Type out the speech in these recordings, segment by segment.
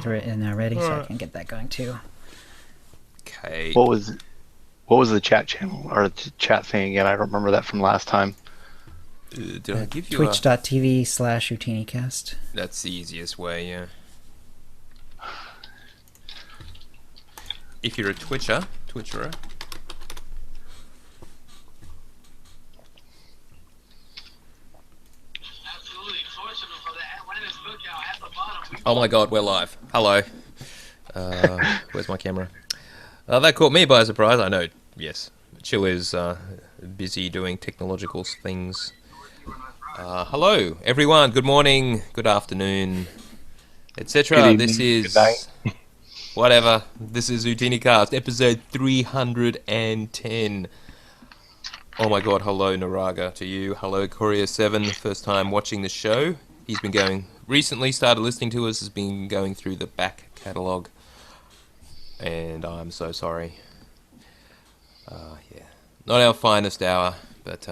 ready, so I can get that going too. Okay. What was the chat channel or the chat thing again? I don't remember that from last time. Did I give you Twitch.tv/OotiniCast. That's the easiest way, yeah. If you're a Twitcherer. Oh my god, we're live. Hello. Where's my camera? That caught me by surprise. I know, yes. Chill is busy doing technological things. Hello, everyone. Good morning, good afternoon, etc. This is... whatever. This is OotiniCast, episode 310. Oh my god, hello Naraga to you. Hello Courier7, first time watching the show. He's been recently started listening to us, has been going through the back catalogue. And I'm so sorry. Yeah. Not our finest hour, but,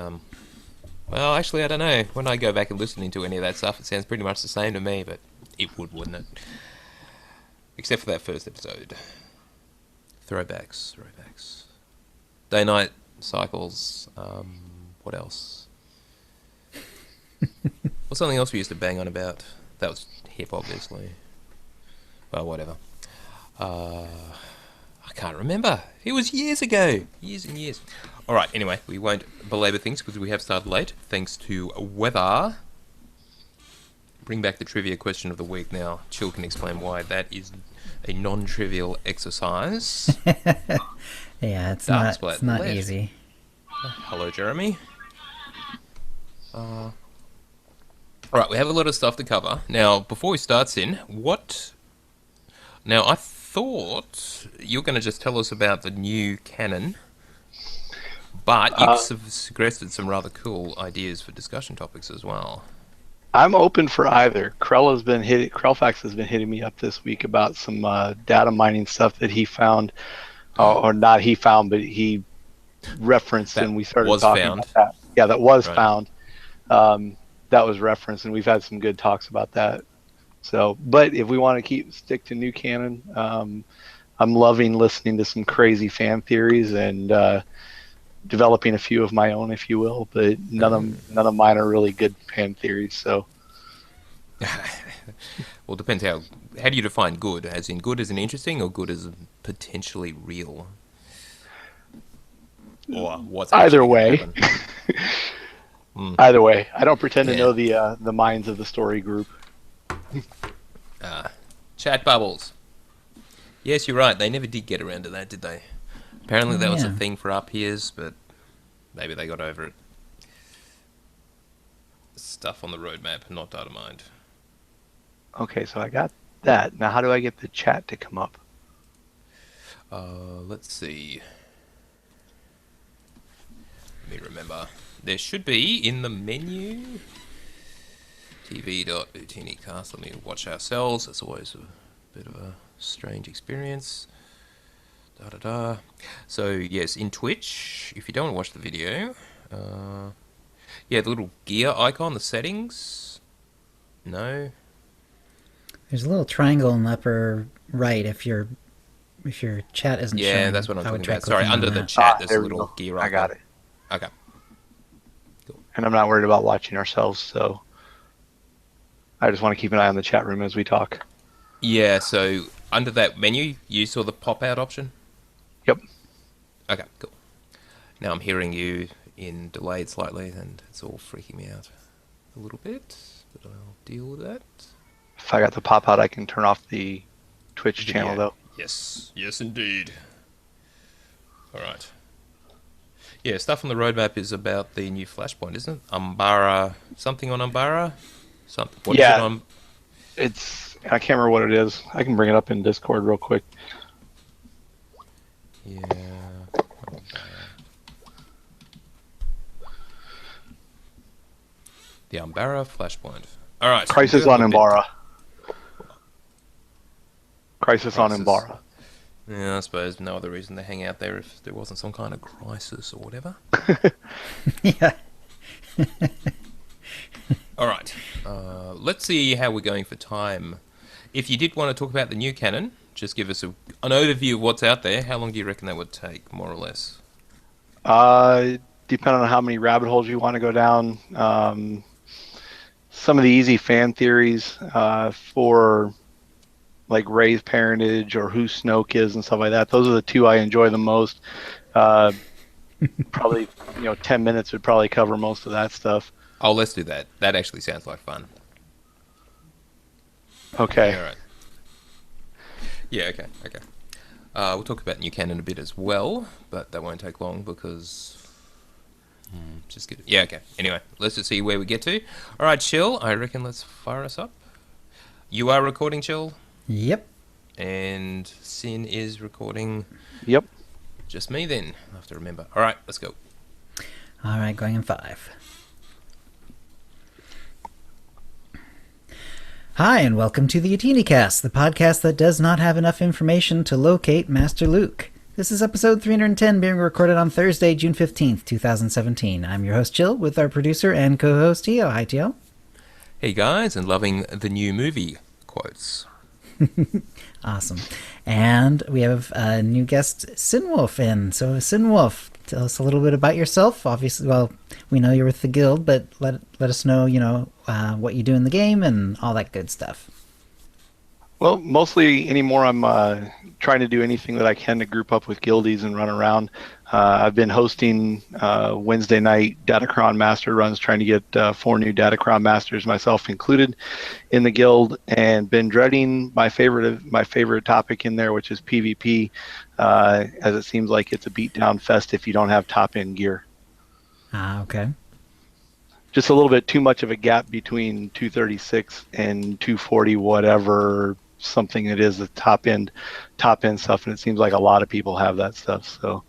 well, actually, I don't know. When I go back and listening to any of that stuff, it sounds pretty much the same to me, but it would, wouldn't it? Except for that first episode. Throwbacks. Day-night cycles. What else? What's something else we used to bang on about? That was hip, obviously. Well, whatever. I can't remember. It was years ago. Years and years. Alright, anyway, we won't belabor things because we have started late, thanks to weather. Bring back the trivia question of the week now. Chill can explain why that is a non-trivial exercise. Yeah, it's not easy. Hello, Jeremy. Alright, we have a lot of stuff to cover. Now, before we start, Sin, Now, I thought you were going to just tell us about the new canon, but you've suggested some rather cool ideas for discussion topics as well. I'm open for either. Krellfax has been hitting me up this week about some data mining stuff that he found, or not he found, but he referenced, and we started talking about that. Yeah, that was found. That was referenced, and we've had some good talks about that. So, but if we want to stick to new canon, I'm loving listening to some crazy fan theories and developing a few of my own, if you will. But none of mine are really good fan theories. So, well, depends how do you define good? As in good as in interesting, or good as potentially real? Or what's either way? Either way, I don't pretend to know the minds of the story group. Chat bubbles. Yes, you're right. They never did get around to that, did they? Apparently that was a thing for our peers, but maybe they got over it. Stuff on the roadmap, not data mined. Okay, so I got that. Now how do I get the chat to come up? Let's see. Let me remember. There should be in the menu... tv.OotiniCast. Let me watch ourselves. It's always a bit of a strange experience. So, yes, in Twitch, if you don't want to watch the video, yeah, the little gear icon, the settings. No. There's a little triangle in the upper right if your chat isn't showing. Yeah, that's what I'm talking about. Sorry, under the chat, there's a little gear icon. I got it. Okay. Cool. And I'm not worried about watching ourselves, so I just want to keep an eye on the chat room as we talk. Yeah, so under that menu, you saw the pop-out option? Yep. Okay, cool. Now I'm hearing you in delayed slightly, and it's all freaking me out a little bit, but I'll deal with that. If I got the pop-out, I can turn off the Twitch channel, though. Yes, yes indeed. All right. Yeah, stuff on the roadmap is about the new Flashpoint, isn't it? Umbara, something on Umbara? Something. What is it on? I can't remember what it is. I can bring it up in Discord real quick. Yeah. The Umbara Flashpoint. All right. Crisis on Umbara. Crisis on Umbara. Yeah, I suppose no other reason to hang out there if there wasn't some kind of crisis or whatever. Yeah. All right. Let's see how we're going for time. if you did want to talk about the new canon, just give us an overview of what's out there. How long do you reckon that would take, more or less? Depending on how many rabbit holes you want to go down. Some of the easy fan theories for like Rey's parentage or who Snoke is and stuff like that. Those are the two I enjoy the most. Probably 10 minutes would probably cover most of that stuff. Oh, let's do that. That actually sounds like fun. Okay. Yeah, all right. Yeah, okay. We'll talk about new canon a bit as well, but that won't take long because... just get it. Yeah, okay. Anyway, let's just see where we get to. All right, Chill, I reckon let's fire us up. You are recording, Chill? Yep. And Sin is recording? Yep. Just me then. I have to remember. All right, let's go. All right, going in 5. Hi, and welcome to the OotiniCast, the podcast that does not have enough information to locate Master Luke. This is episode 310, being recorded on Thursday, June 15th, 2017. I'm your host, Chill, with our producer and co-host, Tio. Hi, Tio. Hey, guys, and loving the new movie quotes. Awesome. And we have a new guest, Sinwolf, in. So, Sinwolf, tell us a little bit about yourself. Obviously, well, we know you're with the guild, but let us know, what you do in the game and all that good stuff. Well, mostly anymore I'm trying to do anything that I can to group up with guildies and run around. I've been hosting Wednesday night Datacron Master runs, trying to get 4 new Datacron Masters, myself included, in the guild, and been dreading my favorite topic in there, which is PvP, as it seems like it's a beatdown fest if you don't have top-end gear. Okay. Just a little bit too much of a gap between 236 and 240 whatever something it is, the top end stuff, and it seems like a lot of people have that stuff. So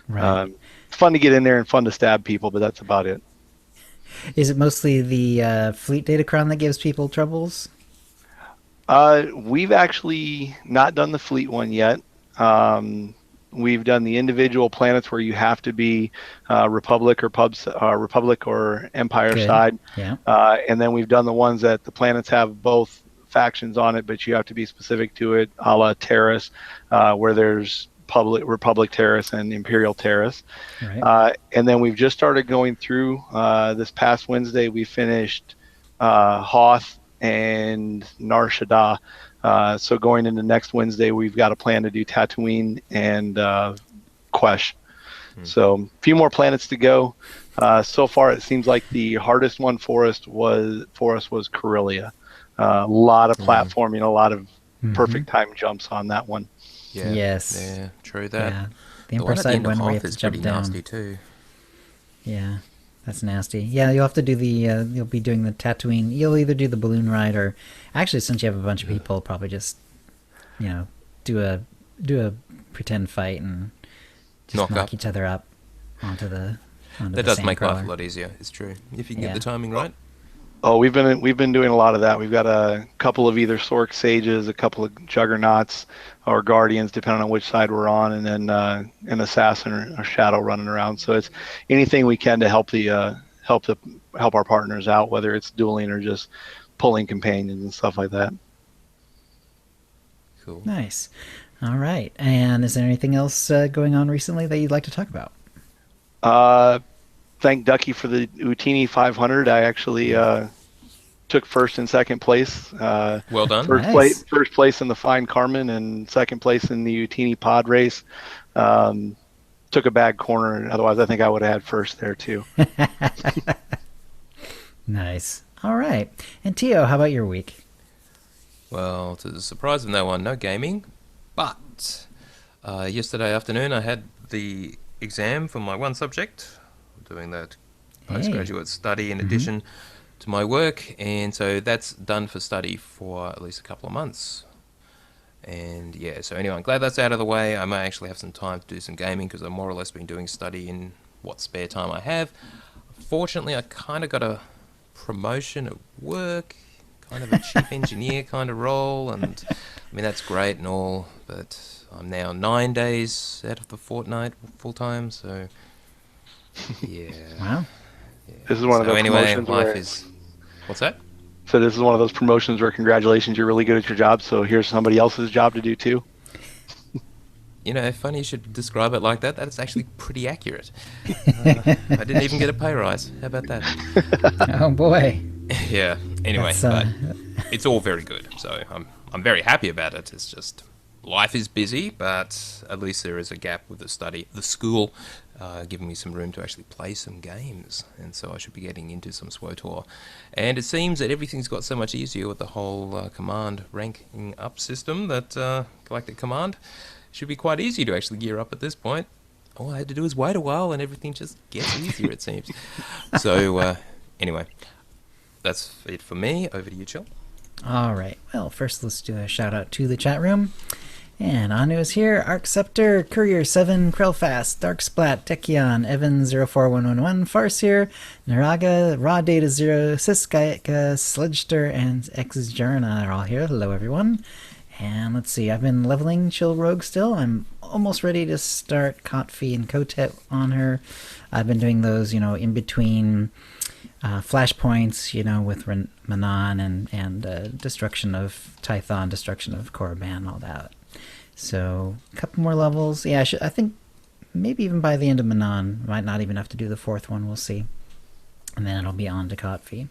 Right. fun to get in there and fun to stab people, but that's about it. Is it mostly the fleet datacron that gives people troubles? We've actually not done the fleet one yet. We've done the individual planets where you have to be Republic or Empire Good. side. Yeah. And then we've done the ones that the planets have both factions on it, but you have to be specific to it, a la Terrace, where there's Republic Terrace and Imperial Terrace. Right. And then we've just started going through. This past Wednesday, we finished Hoth and Nar Shaddaa. So going into next Wednesday, we've got a plan to do Tatooine and Quesh. So a few more planets to go. So far, it seems like the hardest one for us was Corellia. A lot of platforming, a lot of perfect time jumps on that one. Yeah. Yes. Yeah, true that. Yeah. The The one Emperor at the side end of one where you Hoth have to is jump pretty down. nasty too. Yeah, that's nasty. Yeah, you'll have to do the. You'll be doing the Tatooine. You'll either do the balloon ride or, actually, since you have a bunch of people, probably just, do a pretend fight and just knock up. each other up onto the. That does make life a lot easier. It's true if you can get the timing right. Oh, we've been doing a lot of that. We've got a couple of either Sork Sages, a couple of Juggernauts or Guardians, depending on which side we're on, and then an Assassin or Shadow running around. So it's anything we can to help our partners out, whether it's dueling or just pulling companions and stuff like that. Cool. Nice. All right. And is there anything else going on recently that you'd like to talk about? Thank Ducky for the Utini 500. I actually took first and second place. Well done. First place in the Fine Carmen and second place in the Utini pod race. Took a bad corner. Otherwise, I think I would have had first there too. Nice. All right. And Tio, how about your week? Well, to the surprise of no one, no gaming. But yesterday afternoon, I had the exam for my one subject. I'm doing that postgraduate study in addition to my work, and so that's done for study for at least a couple of months. And yeah, so anyway, I'm glad that's out of the way. I may actually have some time to do some gaming because I've more or less been doing study in what spare time I have. Fortunately, I kind of got a promotion at work, kind of a chief engineer kind of role, and I mean that's great and all, but I'm now 9 days out of the fortnight full time, so yeah. Wow. Yeah. This is one of the anyway, promotions life where- is. What's that? So this is one of those promotions where congratulations, you're really good at your job. So here's somebody else's job to do too. You know, funny you should describe it like that. That's actually pretty accurate. I didn't even get a pay rise. How about that? Oh boy. Yeah. Anyway, That's, but it's all very good. So I'm very happy about it. It's just life is busy, but at least there is a gap with the school, giving me some room to actually play some games. And so I should be getting into some SWOTOR. And it seems that everything's got so much easier with the whole command ranking up system that Galactic Command should be quite easy to actually gear up at this point. All I had to do is wait a while and everything just gets easier, it seems. So, anyway, that's it for me. Over to you, Chill. All right. Well, first let's do a shout out to the chat room. And Anu is here. Arc Scepter, Courier 7, Krellfast, Dark Splat, Techion, Evan 04111, Farseer, Naraga, Raw Data 0, Siskaika, Sledgester, and Xjourna are all here. Hello, everyone. And let's see, I've been leveling Chill Rogue still. I'm almost ready to start Kotfi and Kotet on her. I've been doing those, in between flashpoints, with Manon and destruction of Tython, destruction of Korriban, all that. So, a couple more levels. Yeah, I think maybe even by the end of Manon. Might not even have to do the fourth one, we'll see. And then it'll be on to Kotfi.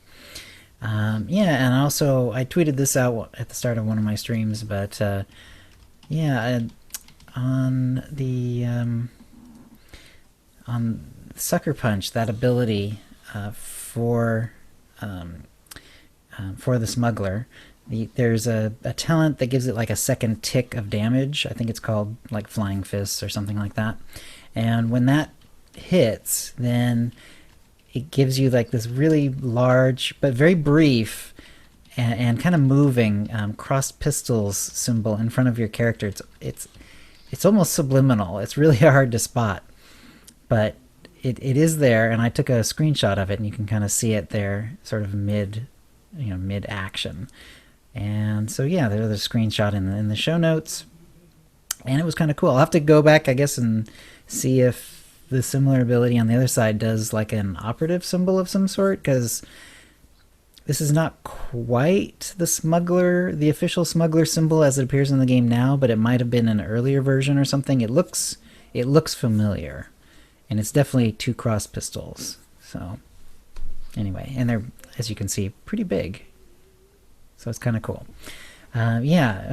And also I tweeted this out at the start of one of my streams, but on Sucker Punch, that ability for the smuggler, there's a talent that gives it like a second tick of damage. I think it's called like Flying Fists or something like that. And when that hits, then it gives you like this really large but very brief and kind of moving crossed pistols symbol in front of your character. It's almost subliminal. It's really hard to spot, but it is there, and I took a screenshot of it, and you can kind of see it there, sort of mid action. And so yeah, there's a screenshot in the show notes, and it was kind of cool. I'll have to go back, I guess, and see if the similar ability on the other side does like an operative symbol of some sort, because this is not quite the official smuggler symbol as it appears in the game now, but it might have been an earlier version or something. It looks familiar, and it's definitely 2 cross pistols. So anyway, and they're, as you can see, pretty big. So it's kind of cool. I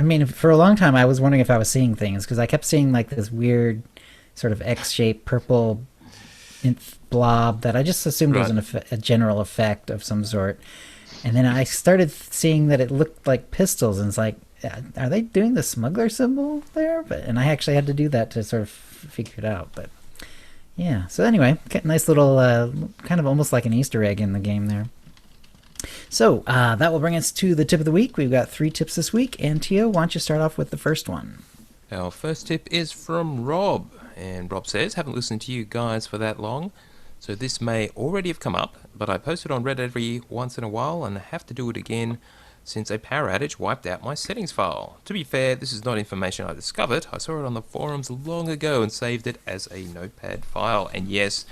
mean, for a long time I was wondering if I was seeing things, because I kept seeing like this weird sort of X-shaped purple blob that I just assumed was a general effect of some sort. And then I started seeing that it looked like pistols, and it's like, are they doing the smuggler symbol there? And I actually had to do that to sort of figure it out. But yeah, so anyway, nice little kind of almost like an Easter egg in the game there. So that will bring us to the tip of the week. We've got 3 tips this week, and Tio, why don't you start off with the first one? Our first tip is from Rob, and Rob says, haven't listened to you guys for that long, so this may already have come up, but I post it on Reddit every once in a while and have to do it again since a power outage wiped out my settings file. To be fair, this is not information I discovered. I saw it on the forums long ago and saved it as a notepad file. And yes,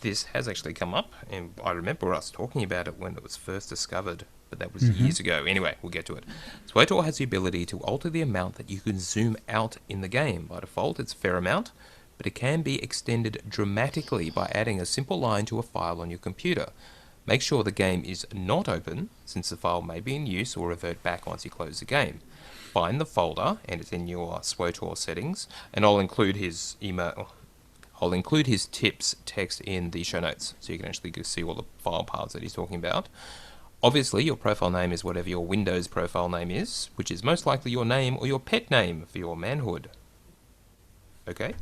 this has actually come up, and I remember us talking about it when it was first discovered, but that was years ago. Anyway, we'll get to it. SWOTOR has the ability to alter the amount that you can zoom out in the game. By default, it's a fair amount, but it can be extended dramatically by adding a simple line to a file on your computer. Make sure the game is not open, since the file may be in use or revert back once you close the game. Find the folder, and it's in your SWOTOR settings, and I'll include his tips text in the show notes, so you can actually see all the file paths that he's talking about. Obviously, your profile name is whatever your Windows profile name is, which is most likely your name or your pet name for your manhood. Okay?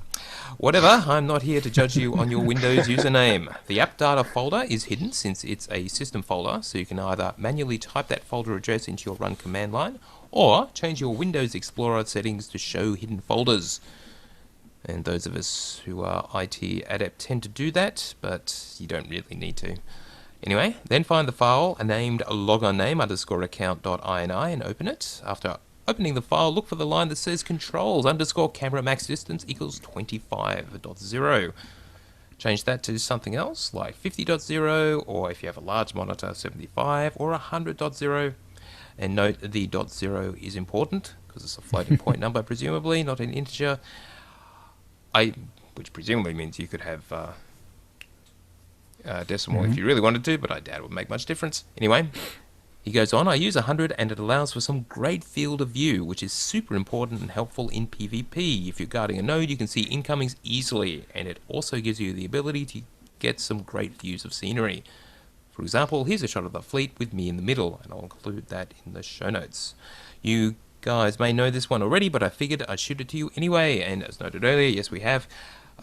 Whatever, I'm not here to judge you on your Windows username. The app data folder is hidden since it's a system folder, so you can either manually type that folder address into your run command line, or change your Windows Explorer settings to show hidden folders. And those of us who are IT adept tend to do that, but you don't really need to. Anyway, then find the file named logon_account.ini and open it. After opening the file, look for the line that says controls_camera max distance equals 25.0. change that to something else like 50.0, or if you have a large monitor, 75, or 100.0. And note the .0 is important because it's a floating point number, presumably, not an integer. Which presumably means you could have decimal if you really wanted to, but I doubt it would make much difference. Anyway, he goes on, I use 100 and it allows for some great field of view, which is super important and helpful in PvP. If you're guarding a node, you can see incomings easily, and it also gives you the ability to get some great views of scenery. For example, here's a shot of the fleet with me in the middle, and I'll include that in the show notes. You guys may know this one already, but I figured I'd shoot it to you anyway, and as noted earlier, yes we have.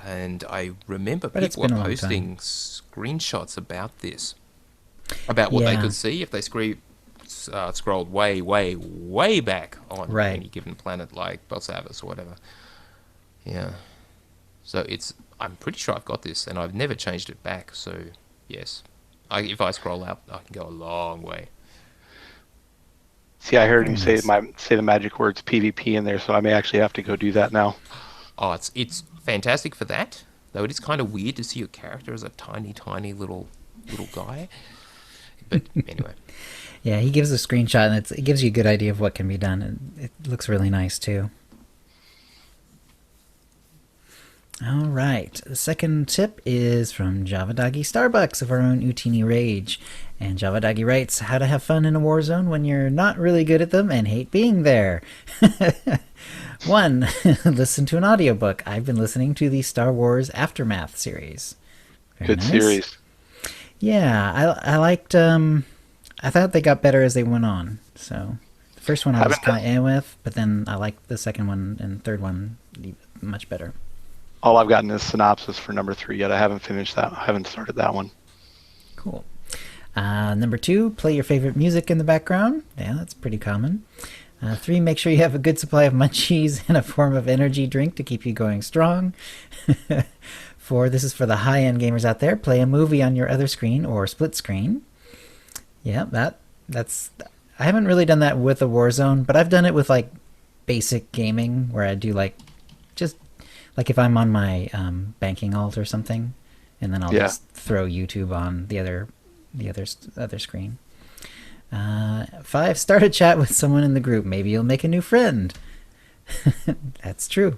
And I remember people were posting screenshots about this, about what they could see if they scrolled way, way, way back on any given planet like Belsavis or whatever. Yeah. So I'm pretty sure I've got this, and I've never changed it back, so yes. If I scroll up, I can go a long way. See, I heard him say the magic words PvP in there, so I may actually have to go do that now. Oh, it's fantastic for that. Though it is kind of weird to see your character as a tiny, tiny little guy. But anyway. Yeah, he gives a screenshot, and it gives you a good idea of what can be done, and it looks really nice too. All right, the second tip is from JavaDoggy Starbucks of our own Utini Rage. And JavaDoggy writes, how to have fun in a war zone when you're not really good at them and hate being there. 1. Listen to an audiobook. I've been listening to the Star Wars Aftermath series. Very nice. Series. Yeah, I liked, I thought they got better as they went on. So the first one I was kind of in with, but then I liked the second one and third one much better. All I've gotten is synopsis for number 3 yet. I haven't finished that. I haven't started that one. Cool. Number 2, play your favorite music in the background. Yeah, that's pretty common. 3, make sure you have a good supply of munchies and a form of energy drink to keep you going strong. 4, this is for the high-end gamers out there. Play a movie on your other screen or split screen. Yeah, that's... I haven't really done that with a Warzone, but I've done it with, like, basic gaming, where I do, like, just... Like if I'm on my banking alt or something, and then I'll just throw YouTube on the other screen. 5, start a chat with someone in the group. Maybe you'll make a new friend. That's true.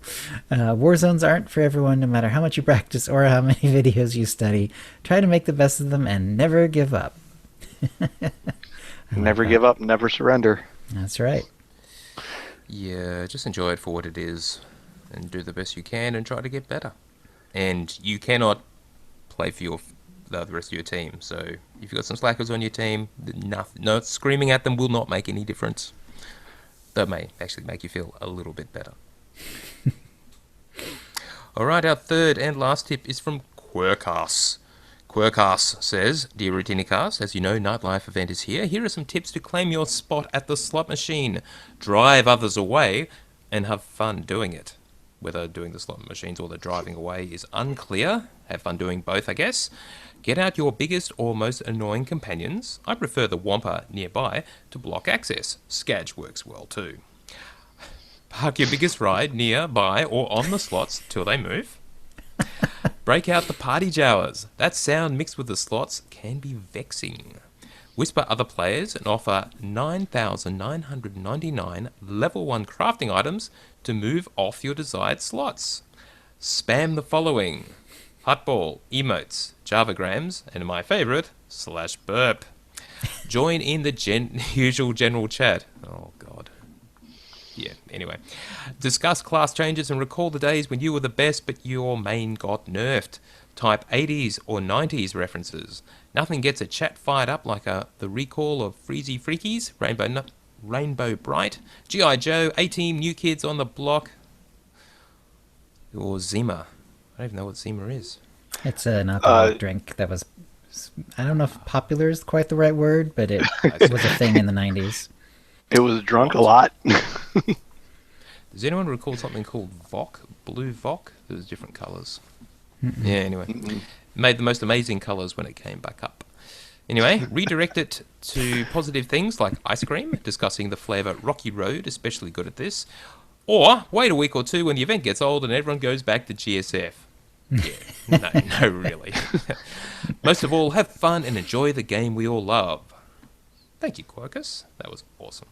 War zones aren't for everyone, no matter how much you practice or how many videos you study. Try to make the best of them and never give up. Never give up, never surrender. That's right. Yeah, just enjoy it for what it is. And do the best you can and try to get better. And you cannot play for the rest of your team. So if you've got some slackers on your team, no screaming at them will not make any difference. That may actually make you feel a little bit better. All right, our third and last tip is from Quirkass. Quirkass says, Dear OotiniCast, as you know, Nightlife event is here. Here are some tips to claim your spot at the slot machine. Drive others away and have fun doing it. Whether doing the slot machines or the driving away is unclear. Have fun doing both, I guess. Get out your biggest or most annoying companions. I prefer the Wampa nearby to block access. Skadge works well too. Park your biggest ride nearby or on the slots till they move. Break out the party jowers. That sound mixed with the slots can be vexing. Whisper other players and offer 9,999 level 1 crafting items to move off your desired slots. Spam the following: Hutball, emotes, Javagrams, and my favourite, /burp. Join in the usual general chat. Oh, God. Yeah, anyway. Discuss class changes and recall the days when you were the best but your main got nerfed. Type 80s or 90s references. Nothing gets a chat fired up like the recall of Freezy Freakies, Rainbow Bright, G.I. Joe, A-Team, New Kids on the Block, or Zima. I don't even know what Zima is. It's an alcoholic drink that was, I don't know if popular is quite the right word, but it was a thing in the 90s. It was drunk a lot. Does anyone recall something called Vok? Blue Vok? There was different colours. Yeah, anyway. Made the most amazing colours when it came back up. Anyway, redirect it to positive things like ice cream, discussing the flavour Rocky Road, especially good at this. Or wait a week or two when the event gets old and everyone goes back to GSF. Yeah, no, really. Most of all, have fun and enjoy the game we all love. Thank you, Quercus. That was awesome.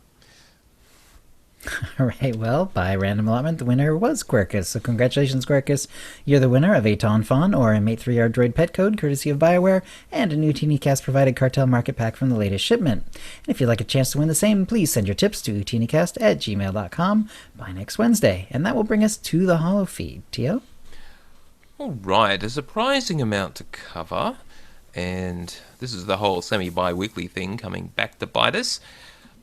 All right, well, by random allotment, the winner was Quercus. So congratulations, Quercus. You're the winner of a Ton Fawn or a Mate 3R Droid pet code, courtesy of BioWare, and a new OotiniCast provided cartel market pack from the latest shipment. And if you'd like a chance to win the same, please send your tips to OotiniCast@gmail.com by next Wednesday. And that will bring us to the Holo feed. Tio? All right, a surprising amount to cover. And this is the whole semi-bi-weekly thing coming back to bite us.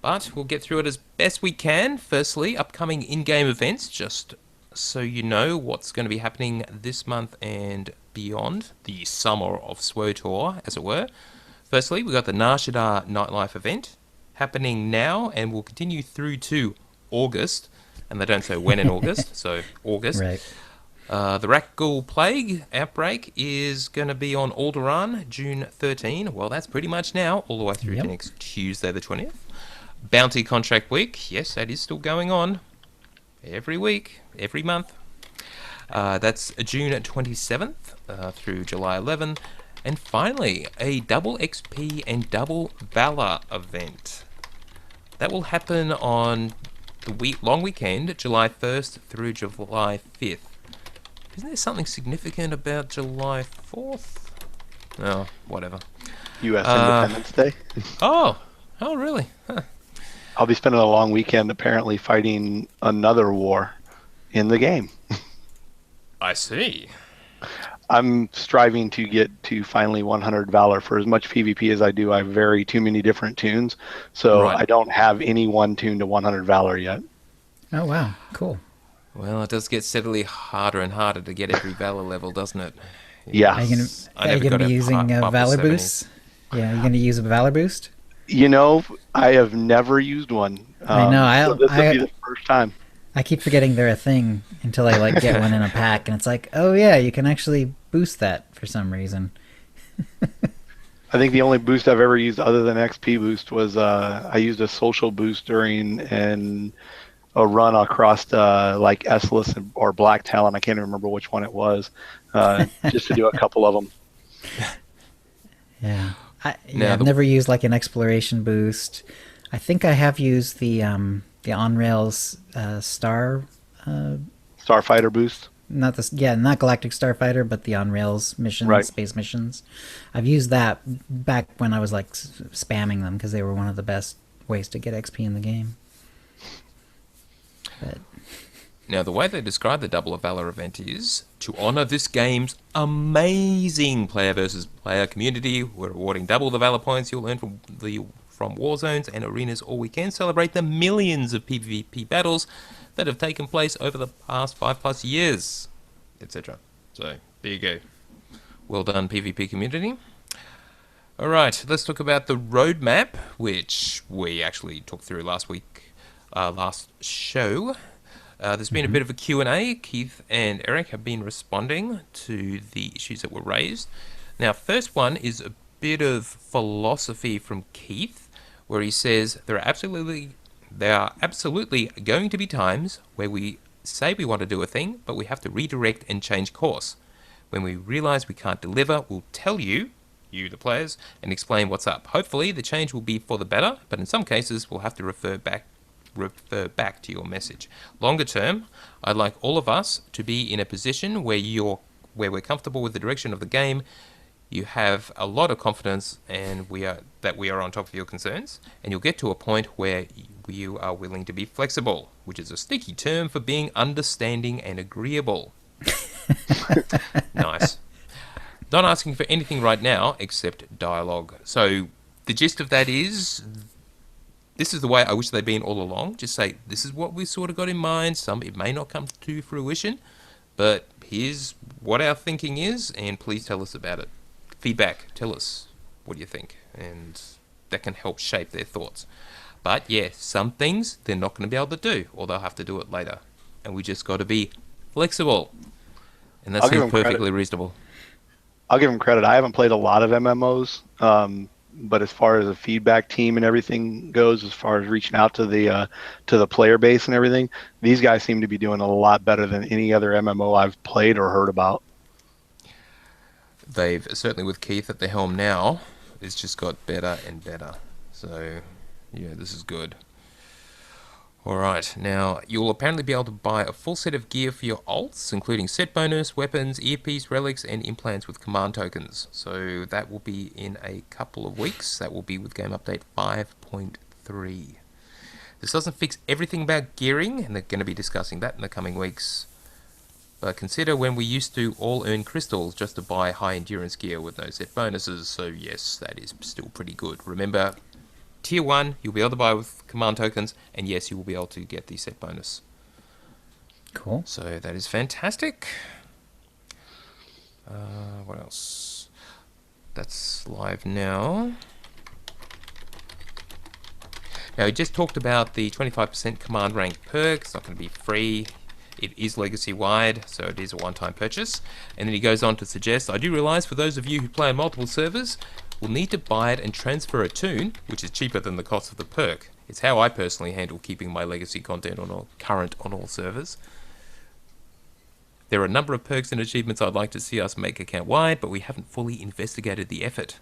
But we'll get through it as best we can. Firstly, upcoming in-game events, just so you know what's going to be happening this month and beyond, the summer of SWTOR, as it were. Firstly, we've got the Narshadar Nightlife event happening now and will continue through to August. And they don't say when in August, so August. Right. The Rakghoul Plague outbreak is going to be on Alderaan, June 13. Well, that's pretty much now, all the way through to next Tuesday the 20th. Bounty Contract Week, yes, that is still going on. Every week, every month. That's June 27th through July 11. And finally, a double XP and double Valor event. That will happen on the long weekend, July 1st through July 5th. Isn't there something significant about July 4th? Oh, whatever. U.S. Independence Day. Oh, really? Huh. I'll be spending a long weekend apparently fighting another war in the game. I see. I'm striving to get to finally 100 Valor. For as much PvP as I do, I vary too many different tunes, so Right. I don't have any one tune to 100 Valor yet. Oh, wow. Cool. Well, it does get steadily harder and harder to get every Valor level, doesn't it? Yeah. Are you I going never to got be a using up to Valor 70. Boost? Yeah, you're going to use a Valor Boost? You know, I have never used one. I know. So this will be the first time. I keep forgetting they're a thing until I like get one in a pack, and it's like, oh yeah, you can actually boost that for some reason. I think the only boost I've ever used other than XP boost was I used a social boost during a run across like S-list or Black Talon. I can't even remember which one it was, just to do a couple of them. Yeah, Now I've never used like an exploration boost. I think I have used the on rails Starfighter boost. not Galactic Starfighter, but the on rails missions, Right. space missions. I've used that back when I was like spamming them because they were one of the best ways to get XP in the game. But Now, the way they describe the Double of Valor event is to honour this game's amazing player versus player community. We're awarding double the Valor points you'll earn from war zones and arenas all weekend. Celebrate the millions of PvP battles that have taken place over the past 5+ years, etc. So, there you go. Well done, PvP community. Alright, let's talk about the roadmap, which we actually talked through last week, last show. There's been a bit of a Q&A. Keith and Eric have been responding to the issues that were raised. Now, first one is a bit of philosophy from Keith, where he says there are absolutely going to be times where we say we want to do a thing, but we have to redirect and change course. When we realize we can't deliver, we'll tell you, the players, and explain what's up. Hopefully, the change will be for the better, but in some cases, we'll have to refer back to your message. Longer term, I'd like all of us to be in a position where we're comfortable with the direction of the game. You have a lot of confidence, and we are on top of your concerns, and you'll get to a point where you are willing to be flexible, which is a sticky term for being understanding and agreeable. Nice. Not asking for anything right now except dialogue. So the gist of that is, this is the way I wish they'd been all along. Just say, this is what we sort of got in mind. It may not come to fruition, but here's what our thinking is, and please tell us about it. Feedback, tell us what you think, and that can help shape their thoughts. But yeah, some things they're not going to be able to do, or they'll have to do it later. And we just got to be flexible. And that seems perfectly reasonable. I'll give them credit. I haven't played a lot of MMOs, but as far as the feedback team and everything goes, as far as reaching out to the player base and everything, these guys seem to be doing a lot better than any other MMO I've played or heard about. they've, certainly with Keith at the helm now, it's just got better and better. So, yeah, this is good. Alright, now you'll apparently be able to buy a full set of gear for your alts, including set bonus, weapons, earpiece, relics, and implants with command tokens. So that will be in a couple of weeks. That will be with game update 5.3. This doesn't fix everything about gearing, and they're going to be discussing that in the coming weeks. But consider when we used to all earn crystals just to buy high endurance gear with no set bonuses, so yes, that is still pretty good. Remember, Tier 1, you'll be able to buy with command tokens, and yes, you will be able to get the set bonus. Cool. So that is fantastic. What else? That's live now. Now, we just talked about the 25% command rank perk. It's not going to be free. It is legacy-wide, so it is a one-time purchase. And then he goes on to suggest, I do realise for those of you who play on multiple servers, will need to buy it and transfer a toon, which is cheaper than the cost of the perk. It's how I personally handle keeping my legacy content current on all servers. There are a number of perks and achievements I'd like to see us make account-wide, but we haven't fully investigated the effort.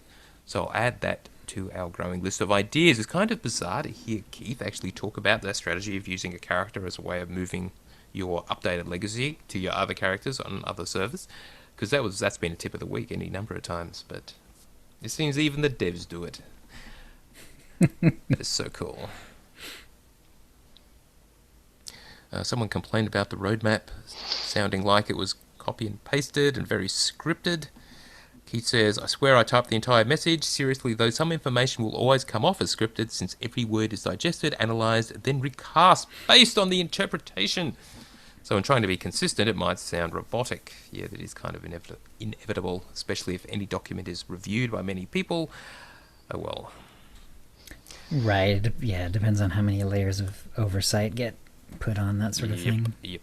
So I'll add that to our growing list of ideas. It's kind of bizarre to hear Keith actually talk about that strategy of using a character as a way of moving your updated legacy to your other characters on other servers, because that's been a tip of the week any number of times, but it seems even the devs do it. That is so cool. Someone complained about the roadmap sounding like it was copy and pasted and very scripted. Keith says, I swear I typed the entire message. Seriously, though, some information will always come off as scripted since every word is digested, analysed, then recast based on the interpretation. So in trying to be consistent, it might sound robotic. Yeah, that is kind of inevitable, especially if any document is reviewed by many people. Oh well. Right. Yeah, it depends on how many layers of oversight get put on that sort of thing. Yep.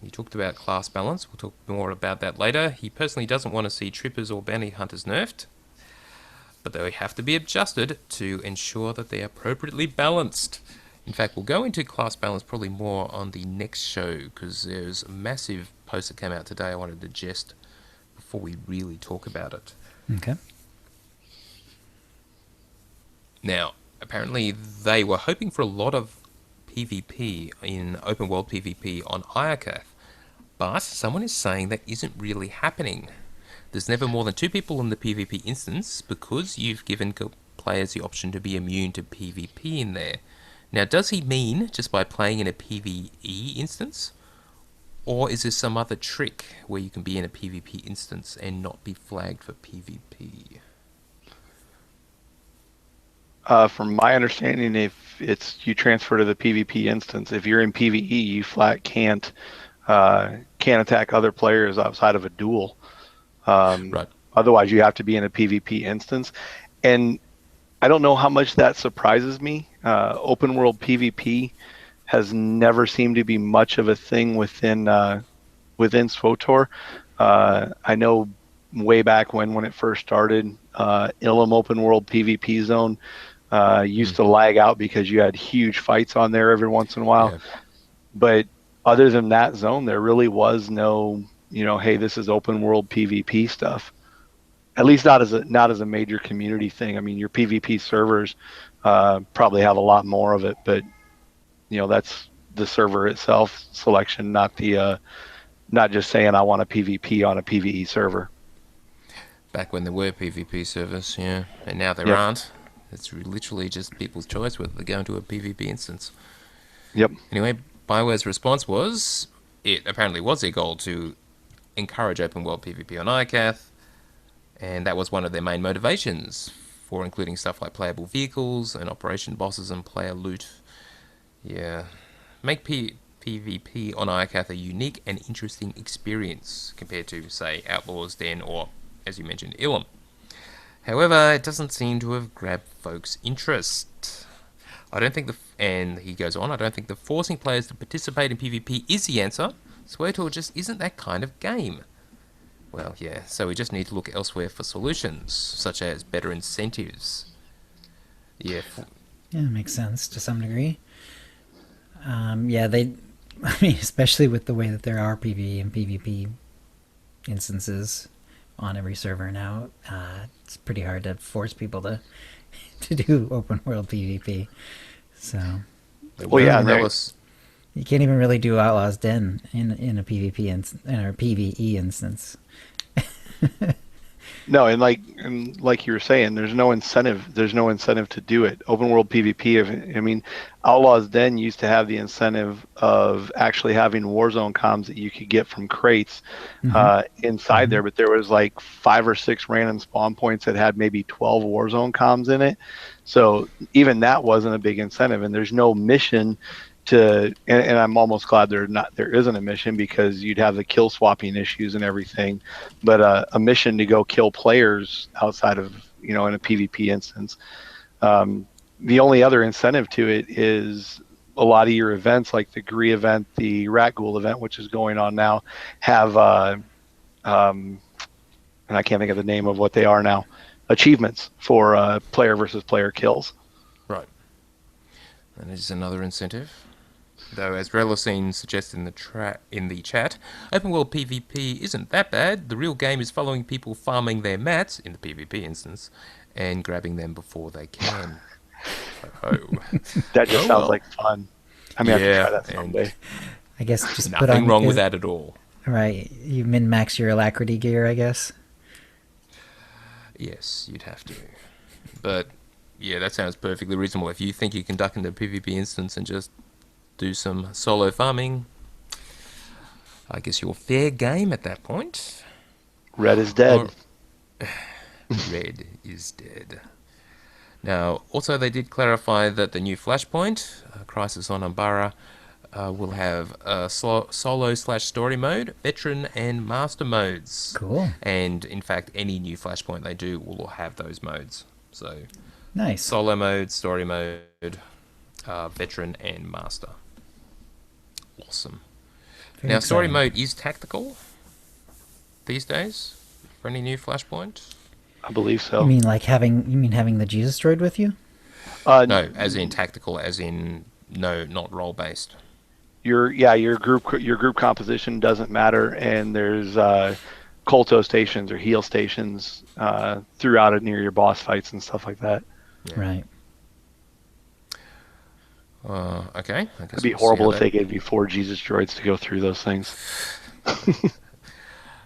He talked about class balance. We'll talk more about that later. He personally doesn't want to see trippers or bounty hunters nerfed, but they have to be adjusted to ensure that they are appropriately balanced. In fact, we'll go into class balance probably more on the next show, because there's a massive post that came out today I wanted to digest before we really talk about it. Okay. Now, apparently they were hoping for a lot of PvP in open world PvP on Iokath, but someone is saying that isn't really happening. There's never more than 2 people in the PvP instance because you've given players the option to be immune to PvP in there. Now, does he mean just by playing in a PvE instance? Or is there some other trick where you can be in a PvP instance and not be flagged for PvP? From my understanding, if it's you transfer to the PvP instance, if you're in PvE, you flat can't attack other players outside of a duel. Right. Otherwise, you have to be in a PvP instance. And I don't know how much that surprises me. Open world PvP has never seemed to be much of a thing within SWTOR. I know way back when it first started, Ilum open world PvP zone used to lag out because you had huge fights on there every once in a while. Yeah. But other than that zone, there really was no, hey, this is open world PvP stuff. At least not as a major community thing. I mean, your PvP servers probably have a lot more of it, but that's the server itself selection, not just saying I want a PvP on a PvE server. Back when there were PvP servers, yeah, and now there aren't. It's literally just people's choice whether they go into a PvP instance. Yep. Anyway, BioWare's response was, it apparently was their goal to encourage open world PvP on Iokath, and that was one of their main motivations for including stuff like playable vehicles and operation bosses and player loot. Yeah. Make PvP on Iokath a unique and interesting experience compared to, say, Outlaws Den or, as you mentioned, Ilum. However, it doesn't seem to have grabbed folks' interest. I don't think and he goes on, I don't think the forcing players to participate in PvP is the answer. SWTOR just isn't that kind of game. Well, yeah, so we just need to look elsewhere for solutions, such as better incentives. Yeah. Yeah, it makes sense to some degree. Yeah, they I mean, especially with the way that there are PvE and PvP instances on every server now, it's pretty hard to force people to to do open world PvP. So Well, yeah, and you can't even really do Outlaw's Den in a PvP in a PvE instance. no, and like you were saying, there's no incentive. There's no incentive to do it. Open world PvP. I mean, Outlaws Den used to have the incentive of actually having Warzone comms that you could get from crates inside there, but there was like 5 or 6 random spawn points that had maybe 12 Warzone comms in it. So even that wasn't a big incentive, and there's no mission and I'm almost glad there isn't a mission, because you'd have the kill swapping issues and everything, but a mission to go kill players outside of, in a PvP instance. The only other incentive to it is a lot of your events, like the Gree event, the Rat Ghoul event, which is going on now, have and I can't think of the name of what they are now, achievements for player versus player kills. Right. That is another incentive. Though, as Relocine suggests in the chat, open world PvP isn't that bad. The real game is following people farming their mats, in the PvP instance, and grabbing them before they can. Oh. That just sounds like fun. I mean, I have to try that someday. I guess just put nothing on, wrong with that at all. Right, you min-max your alacrity gear, I guess. Yes, you'd have to. But yeah, that sounds perfectly reasonable. If you think you can duck into a PvP instance and just do some solo farming, I guess you're fair game at that point. Red is dead. Red is dead. Now, also they did clarify that the new Flashpoint, Crisis on Umbara, will have solo/story mode, veteran and master modes. Cool. And in fact, any new Flashpoint they do will have those modes. So, nice. Solo mode, story mode, veteran and master. Awesome. Very now, story exciting. mode is tactical these days for any new Flashpoint. I believe so. You mean having the Jesus droid with you? No, as in tactical, as in no, not role based. Your group composition doesn't matter, and there's Kolto stations or heal stations throughout it near your boss fights and stuff like that. Yeah. Right. Okay. I guess It'd be horrible if they gave you 4 Jesus droids to go through those things.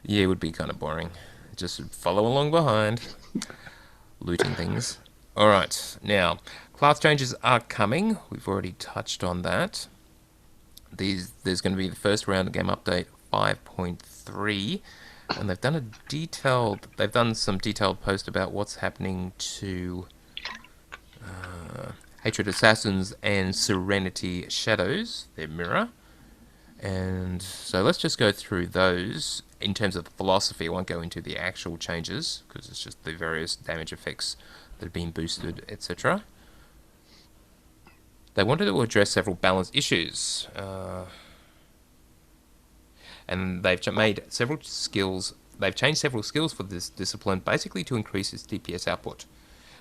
Yeah, it would be kind of boring. Just follow along behind, looting things. All right, now class changes are coming. We've already touched on that. There's going to be the first round of game update 5.3, and they've done some detailed post about what's happening to Hatred Assassins and Serenity Shadows, their mirror. And so let's just go through those in terms of the philosophy. I won't go into the actual changes because it's just the various damage effects that have been boosted, etc. They wanted to address several balance issues, and they've made several skills. They've changed several skills for this discipline, basically to increase its DPS output.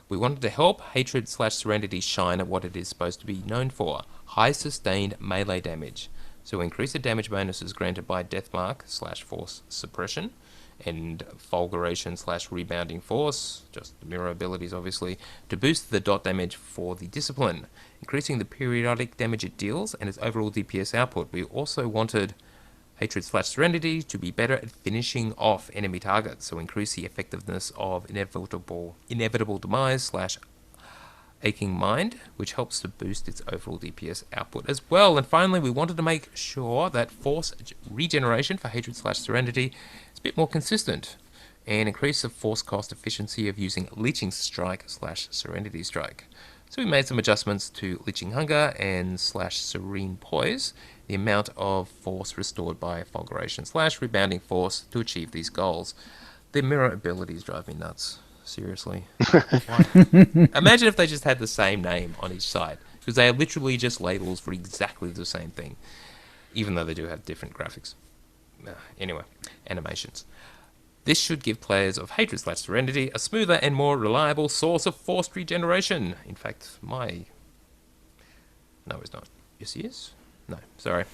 We wanted to help Hatred/Serenity shine at what it is supposed to be known for: high sustained melee damage. So increase the damage bonuses granted by Deathmark/Force Suppression and Fulguration/Rebounding Force, just the mirror abilities obviously, to boost the dot damage for the discipline, increasing the periodic damage it deals and its overall DPS output. We also wanted Hatred/Serenity to be better at finishing off enemy targets, so increase the effectiveness of Inevitable Demise/Aching Mind, which helps to boost its overall DPS output as well. And finally, we wanted to make sure that force regeneration for Hatred/Serenity is a bit more consistent and increase the force cost efficiency of using Leeching Strike/Serenity Strike. So we made some adjustments to Leeching Hunger and /Serene Poise, the amount of force restored by Fulguration/Rebounding Force to achieve these goals. The mirror abilities drive me nuts. Seriously. Imagine if they just had the same name on each side, because they are literally just labels for exactly the same thing, even though they do have different graphics. Anyway, animations. This should give players of Hatred/Serenity a smoother and more reliable source of forced regeneration. In fact, No, he's not. Yes, he is? No, sorry.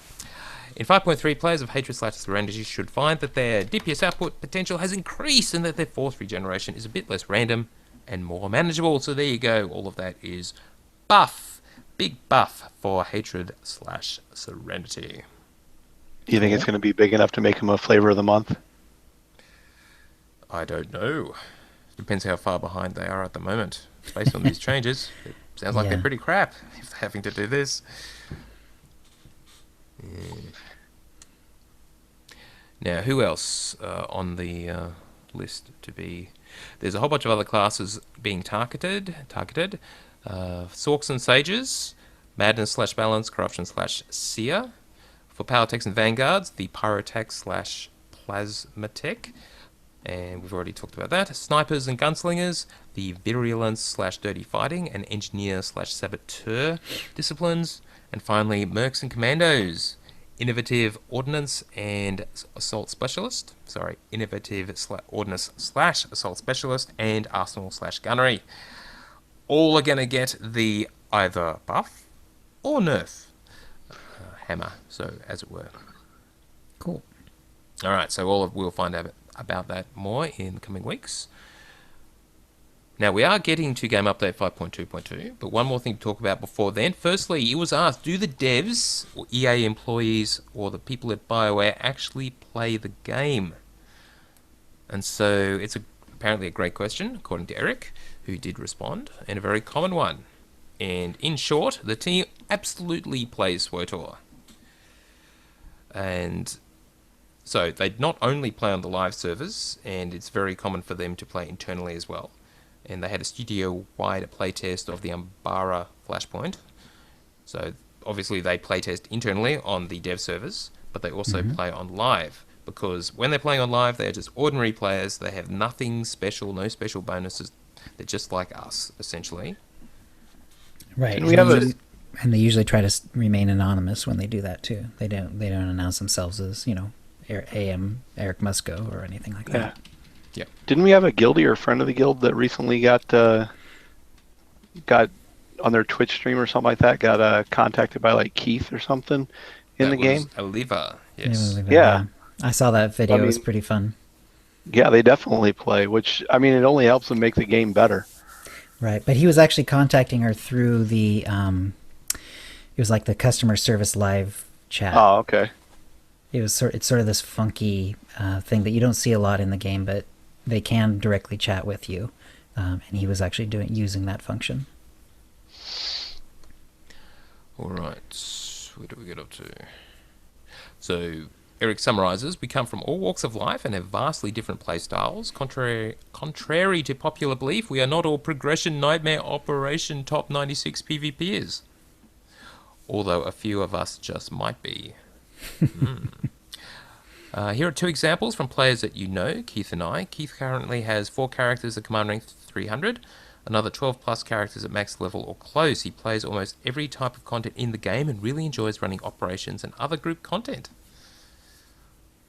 In 5.3, players of Hatred/Serenity should find that their DPS output potential has increased and that their force regeneration is a bit less random and more manageable. So there you go. All of that is buff. Big buff for Hatred/Serenity. Do you think it's going to be big enough to make him a flavor of the month? I don't know. Depends how far behind they are at the moment. Based on these changes, it sounds like they're pretty crap if they're having to do this. Now, who else on the list to be? There's a whole bunch of other classes being targeted. Sorks and Sages, Madness/Balance, Corruption/Seer. For Power Techs and Vanguards, the Pyrotech/Plasmatech. And we've already talked about that. Snipers and Gunslingers, the Virulence/Dirty Fighting and Engineer/Saboteur disciplines. And finally, Mercs and Commandos, Innovative Ordnance and Assault Specialist. Innovative Ordnance/Assault Specialist and Arsenal/Gunnery. All are going to get the either buff or nerf hammer, so as it were. Cool. All right, so we'll find out about that more in the coming weeks. Now, we are getting to Game Update 5.2.2, but one more thing to talk about before then. Firstly, it was asked, do the devs, or EA employees, or the people at BioWare actually play the game? And so it's apparently a great question, according to Eric, who did respond, and a very common one. And in short, the team absolutely plays SWTOR. And so they not only play on the live servers, and it's very common for them to play internally as well. And they had a studio-wide playtest of the Umbara Flashpoint. So obviously they playtest internally on the dev servers, but they also play on live. Because when they're playing on live, they're just ordinary players. They have nothing special, no special bonuses. They're just like us, essentially. Right. And they usually try to remain anonymous when they do that too. They don't announce themselves as, AM Eric Musco or anything like that. Yeah. Didn't we have a guildie or a friend of the guild that recently got on their Twitch stream or something like that? Got contacted by like Keith or something in the game. Aliva, yes. Yeah. I saw that video. It was pretty fun. Yeah, they definitely play. Which it only helps them make the game better. Right, but he was actually contacting her through the. It was like the customer service live chat. Oh, okay. It's sort of this funky thing that you don't see a lot in the game, but they can directly chat with you, and he was actually using that function. All right, where do we get up to? So Eric summarizes, we come from all walks of life and have vastly different play styles. Contrary to popular belief, we are not all progression nightmare operation top 96 PvPers. Although a few of us just might be. Here are two examples from players that you know, Keith and I. Keith currently has 4 characters at command rank 300, another 12 plus characters at max level or close. He plays almost every type of content in the game and really enjoys running operations and other group content.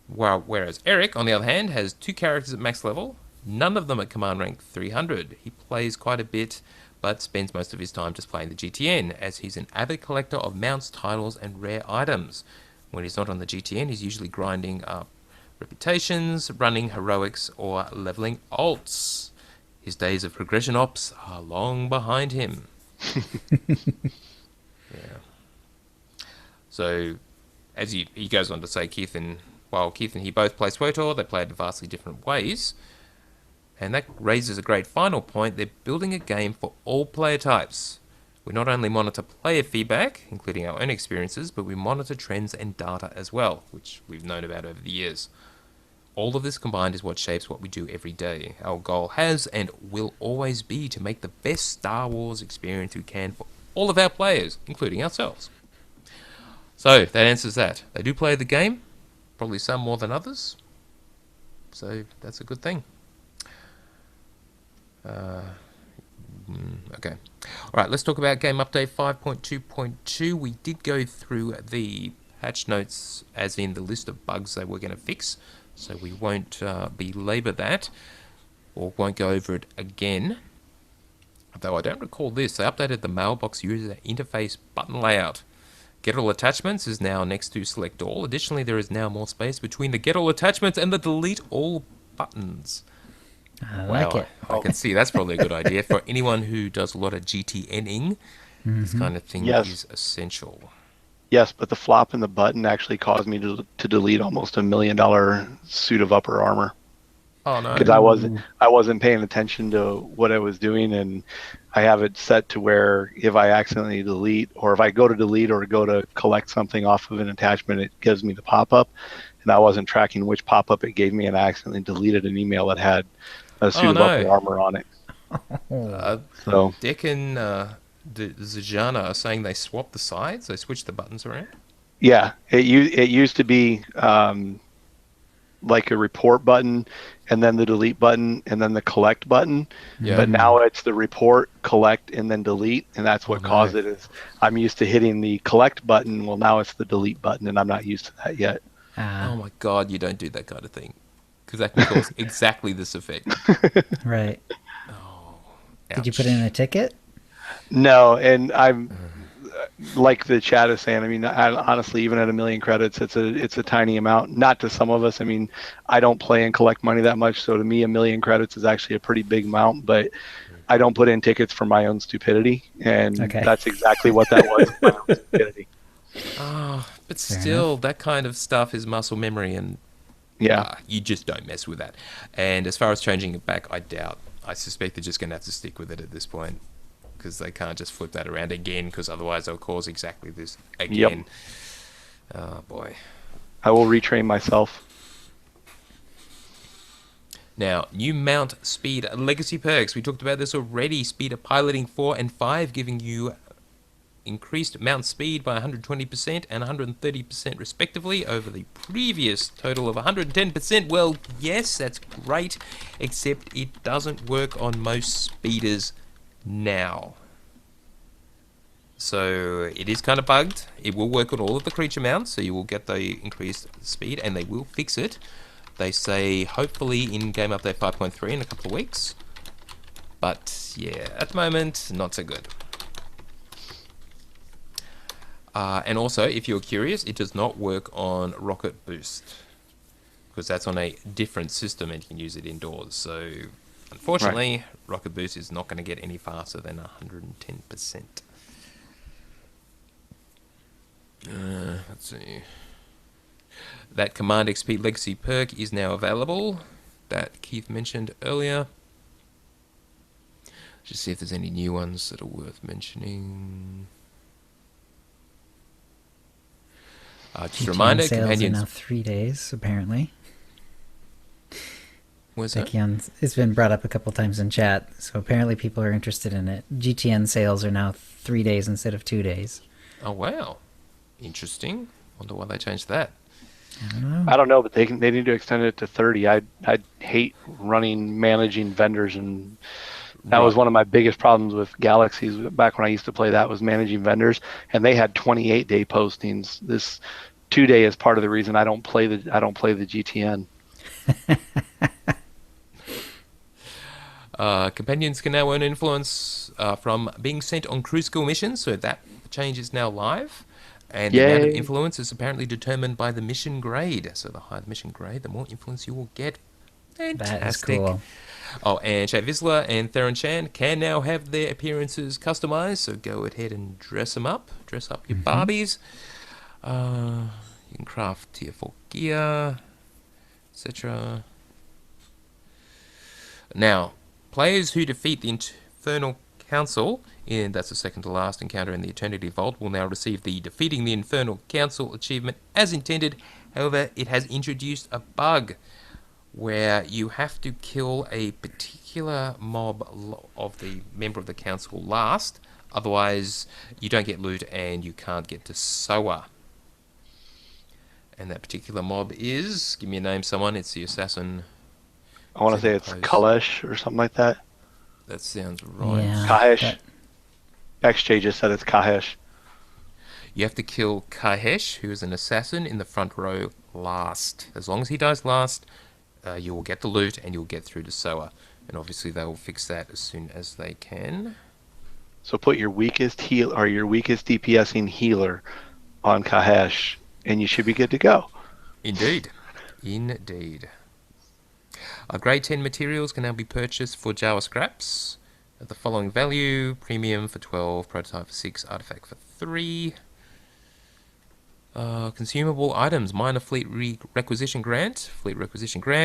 Whereas Eric, on the other hand, has 2 characters at max level, none of them at command rank 300. He plays quite a bit, but spends most of his time just playing the GTN, as he's an avid collector of mounts, titles, and rare items. When he's not on the GTN, he's usually grinding up reputations, running heroics, or leveling alts. His days of progression ops are long behind him. Yeah. So, as he goes on to say, Keith and he both play SWTOR, they play it in vastly different ways. And that raises a great final point. They're building a game for all player types. We not only monitor player feedback, including our own experiences, but we monitor trends and data as well, which we've known about over the years. All of this combined is what shapes what we do every day. Our goal has and will always be to make the best Star Wars experience we can for all of our players, including ourselves. So, that answers that. They do play the game, probably some more than others, so that's a good thing. Okay. Alright, let's talk about Game Update 5.2.2. We did go through the patch notes, as in the list of bugs they were going to fix, so we won't belabor that, or won't go over it again. Though I don't recall this, they updated the mailbox user interface button layout. Get all attachments is now next to select all. Additionally, there is now more space between the get all attachments and the delete all buttons. I like Wow, it. I can see that's probably a good idea for anyone who does a lot of GTNing. This kind of thing Yes. is essential. Yes, but the flop in the button actually caused me to delete almost $1 million suit of upper armor Oh no. because I wasn't paying attention to what I was doing, and I have it set to where if I accidentally delete, or if I go to delete or go to collect something off of an attachment, it gives me the pop-up, and I wasn't tracking which pop-up it gave me, and I accidentally deleted an email that had a suit Oh of upper no. armor on it. So Dick and Zijana are saying they swapped the sides. They switched the buttons around. yeah, it used to be like a report button, and then the delete button, and then the collect button. Yeah. But now it's the report, collect, and then delete, and that's what Oh, no. caused it. Is I'm used to hitting the collect button. Well, now it's the delete button, and I'm not used to that yet. Oh my god, you don't do that kind of thing. Because that can cause exactly this effect. Right. Oh, Did you put in a ticket? No, and I'm like the chat is saying. I mean, honestly, even at 1 million credits, it's a tiny amount. Not to some of us. I mean, I don't play and collect money that much, so to me, 1 million credits is actually a pretty big amount. But I don't put in tickets for my own stupidity, and that's exactly what that was. My own stupidity. Oh, but Fair still, that kind of stuff is muscle memory, and Yeah. you just don't mess with that. And as far as changing it back, I doubt. I suspect they're just going to have to stick with it at this point, because they can't just flip that around again, because otherwise they'll cause exactly this again. Oh boy. I will retrain myself. Now, new mount speed legacy perks. We talked about this already. Speed of piloting 4 and 5, giving you increased mount speed by 120% and 130% respectively over the previous total of 110%. Well, yes, that's great, except it doesn't work on most speeders now. So it is kind of bugged. It will work on all of the creature mounts, so you will get the increased speed, and they will fix it. They say hopefully in Game Update 5.3 in a couple of weeks. But yeah, at the moment, not so good. And also, if you're curious, it does not work on Rocket Boost, because that's on a different system and you can use it indoors. So, unfortunately, Rocket Boost is not going to get any faster than 110%. Let's see. That Command XP Legacy perk is now available, that Keith mentioned earlier. Just see if there's any new ones that are worth mentioning. Just a reminder, sales companions. are now 3 days, apparently. Where's that? It's been brought up a couple times in chat, so apparently people are interested in it. GTN sales are now 3 days instead of 2 days. Oh wow, interesting. Wonder why they changed that. I don't know, but they need to extend it to 30. I hate managing vendors, and that was one of my biggest problems with Galaxies back when I used to play. That was managing vendors, and they had 28-day postings. This 2-day is part of the reason I don't play the GTN. Companions can now earn influence from being sent on crew skill missions, so that change is now live. And the amount of influence is apparently determined by the mission grade. So the higher the mission grade, the more influence you will get. Fantastic. That is cool. Oh, and Shay Vizsla and Theron Chan can now have their appearances customized, so go ahead and dress them up. Dress up your Barbies. You can craft tier 4 gear, etc. Now, players who defeat the Infernal Council, and that's the second to last encounter in the Eternity Vault, will now receive the Defeating the Infernal Council achievement as intended. However, it has introduced a bug where you have to kill a particular mob of the member of the council last, otherwise you don't get loot and you can't get to Soa. And that particular mob is, give me a name, someone. It's the assassin. I want to say it's Kalesh or something like that. That sounds right. Yeah, Kahesh. XJ just said it's Kahesh. You have to kill Kahesh, who is an assassin, in the front row last. As long as he dies last, you will get the loot and you'll get through to Soa. And obviously they will fix that as soon as they can. So put your weakest heal or your weakest DPSing healer on Kahesh, and you should be good to go. Indeed. Indeed. Grade 10 materials can now be purchased for Jawa scraps at the following value: premium for 12, prototype for 6, artifact for 3. Consumable items, minor fleet requisition grant.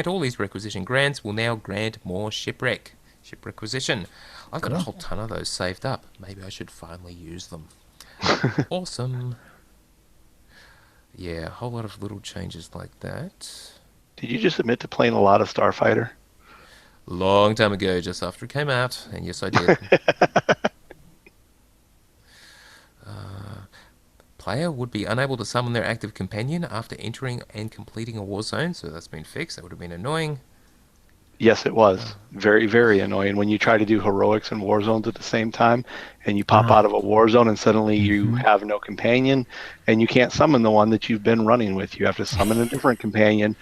All these requisition grants will now grant more ship requisition. I've got a whole ton of those saved up. Maybe I should finally use them. Awesome. Yeah, a whole lot of little changes like that. Did you just admit to playing a lot of Starfighter? Long time ago, just after it came out, and yes, I did. Player would be unable to summon their active companion after entering and completing a war zone, so that's been fixed. That would have been annoying. Yes, it was. Very, very annoying when you try to do heroics and war zones at the same time, and you pop out of a war zone and suddenly you have no companion, and you can't summon the one that you've been running with. You have to summon a different companion,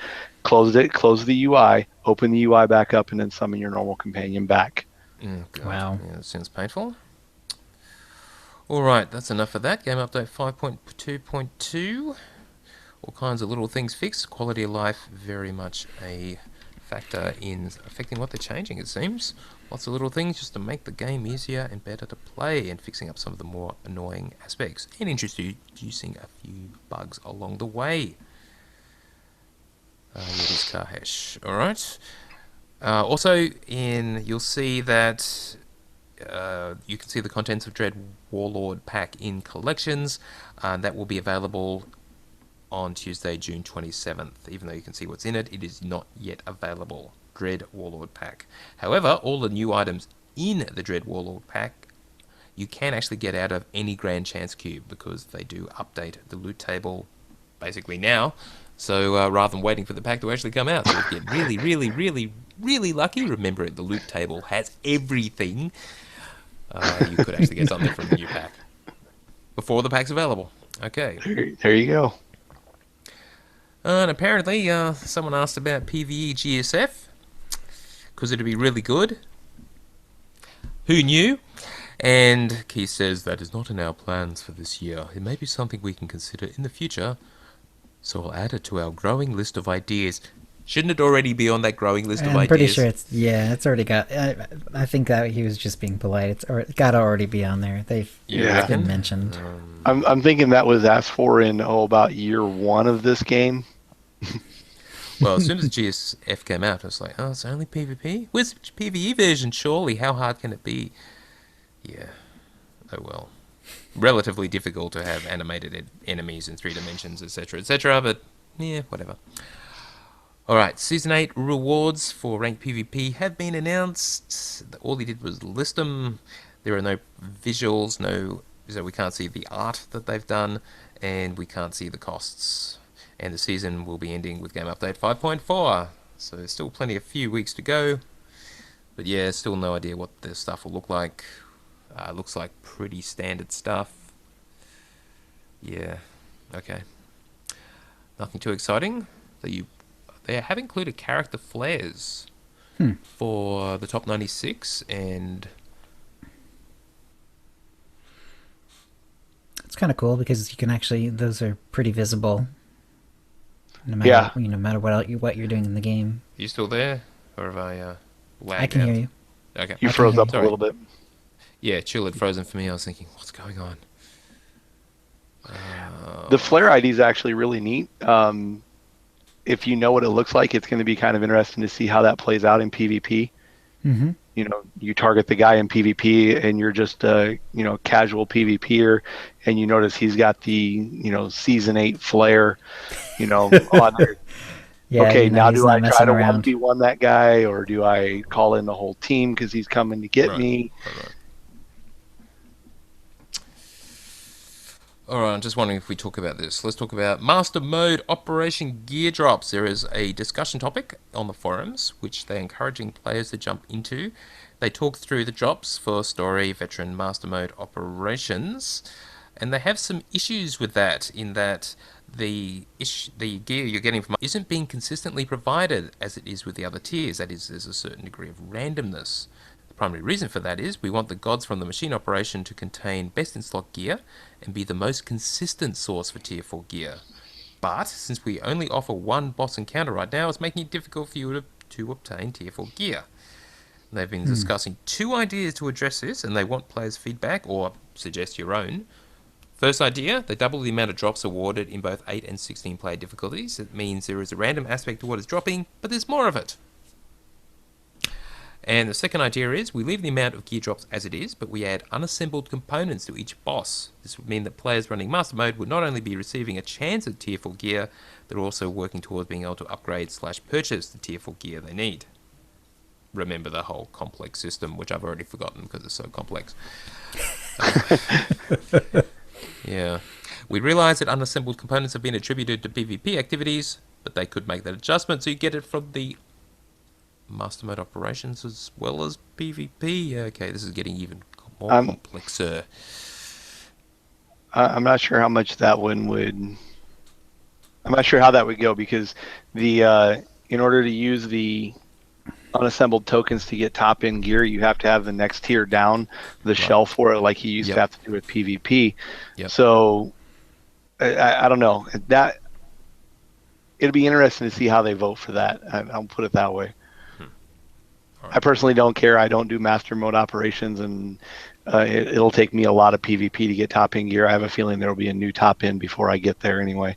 close the UI, open the UI back up, and then summon your normal companion back. God. Wow. Yeah, that sounds painful. Alright, that's enough of that. Game update 5.2.2. All kinds of little things fixed. Quality of life very much a factor in affecting what they're changing, it seems. Lots of little things just to make the game easier and better to play, and fixing up some of the more annoying aspects, and introducing a few bugs along the way. It is Kahesh. Alright. Also, you'll see that you can see the contents of Dread Warlord pack in collections. That will be available on Tuesday, June 27th. Even though you can see what's in it, it is not yet available. Dread Warlord pack. However, all the new items in the Dread Warlord pack you can actually get out of any Grand Chance Cube, because they do update the loot table basically now. So rather than waiting for the pack to actually come out, so if you get really, really, really, really lucky, remember the loot table has everything. You could actually get something from the new pack before the pack's available. Okay. There you go. And apparently, someone asked about PvE GSF, because it'd be really good. Who knew? And Keith says that is not in our plans for this year. It may be something we can consider in the future, so I'll add it to our growing list of ideas. Shouldn't it already be on that growing list of ideas? I'm pretty sure it's already got. I think that he was just being polite. It's got to already be on there. It's been mentioned. I'm thinking that was asked for in about year 1 of this game. Well, as soon as GSF came out, I was like, oh, it's only PvP? Where's the PvE version, surely? How hard can it be? Yeah. Oh well. Relatively difficult to have animated enemies in 3 dimensions, etc., but yeah, whatever. Alright, Season 8 rewards for ranked PvP have been announced. All he did was list them. There are no visuals, so we can't see the art that they've done, and we can't see the costs. And the season will be ending with Game Update 5.4, so there's still few weeks to go. But yeah, still no idea what the stuff will look like. Looks like pretty standard stuff. Yeah, okay. Nothing too exciting. They have included character flares for the top 96, and it's kind of cool because you can actually, those are pretty visible. No matter what you're doing in the game. You still there, or have I lagged I can out? hear you. Okay. You froze up a little bit. Yeah, chill had frozen for me. I was thinking, what's going on? The flare ID is actually really neat. If you know what it looks like, it's going to be kind of interesting to see how that plays out in PvP. Mm-hmm. You target the guy in PvP, and you're just a casual PvPer, and you notice he's got the Season 8 flare, on there. Yeah, okay, now do I try to around. 1v1 that guy, or do I call in the whole team because he's coming to get me? Right. Alright, I'm just wondering if we talk about this. Let's talk about Master Mode Operation Gear Drops. There is a discussion topic on the forums, which they're encouraging players to jump into. They talk through the drops for Story, Veteran, Master Mode Operations, and they have some issues with that, in that the gear you're getting from isn't being consistently provided as it is with the other tiers. That is, there's a certain degree of randomness. The primary reason for that is we want the gods from the machine operation to contain best-in-slot gear and be the most consistent source for Tier 4 gear. But, since we only offer one boss encounter right now, it's making it difficult for you to obtain Tier 4 gear. They've been discussing 2 ideas to address this, and they want players' feedback, or suggest your own. First idea, they double the amount of drops awarded in both 8 and 16 player difficulties. It means there is a random aspect to what is dropping, but there's more of it. And the second idea is, we leave the amount of gear drops as it is, but we add unassembled components to each boss. This would mean that players running Master Mode would not only be receiving a chance at Tier 4 gear, they're also working towards being able to upgrade/purchase the Tier 4 gear they need. Remember the whole complex system, which I've already forgotten because it's so complex. Yeah. We realise that unassembled components have been attributed to PvP activities, but they could make that adjustment so you get it from the Master Mode operations as well as PvP. Okay, this is getting even more complexer. I'm not sure how much that one would. I'm not sure how that would go because the in order to use the unassembled tokens to get top end gear, you have to have the next tier down the shelf for it, like you used to have to do with PvP. So I don't know that. It'll be interesting to see how they vote for that. I'll put it that way. I personally don't care. I don't do Master Mode operations, and it'll take me a lot of PvP to get top end gear. I have a feeling there will be a new top end before I get there anyway.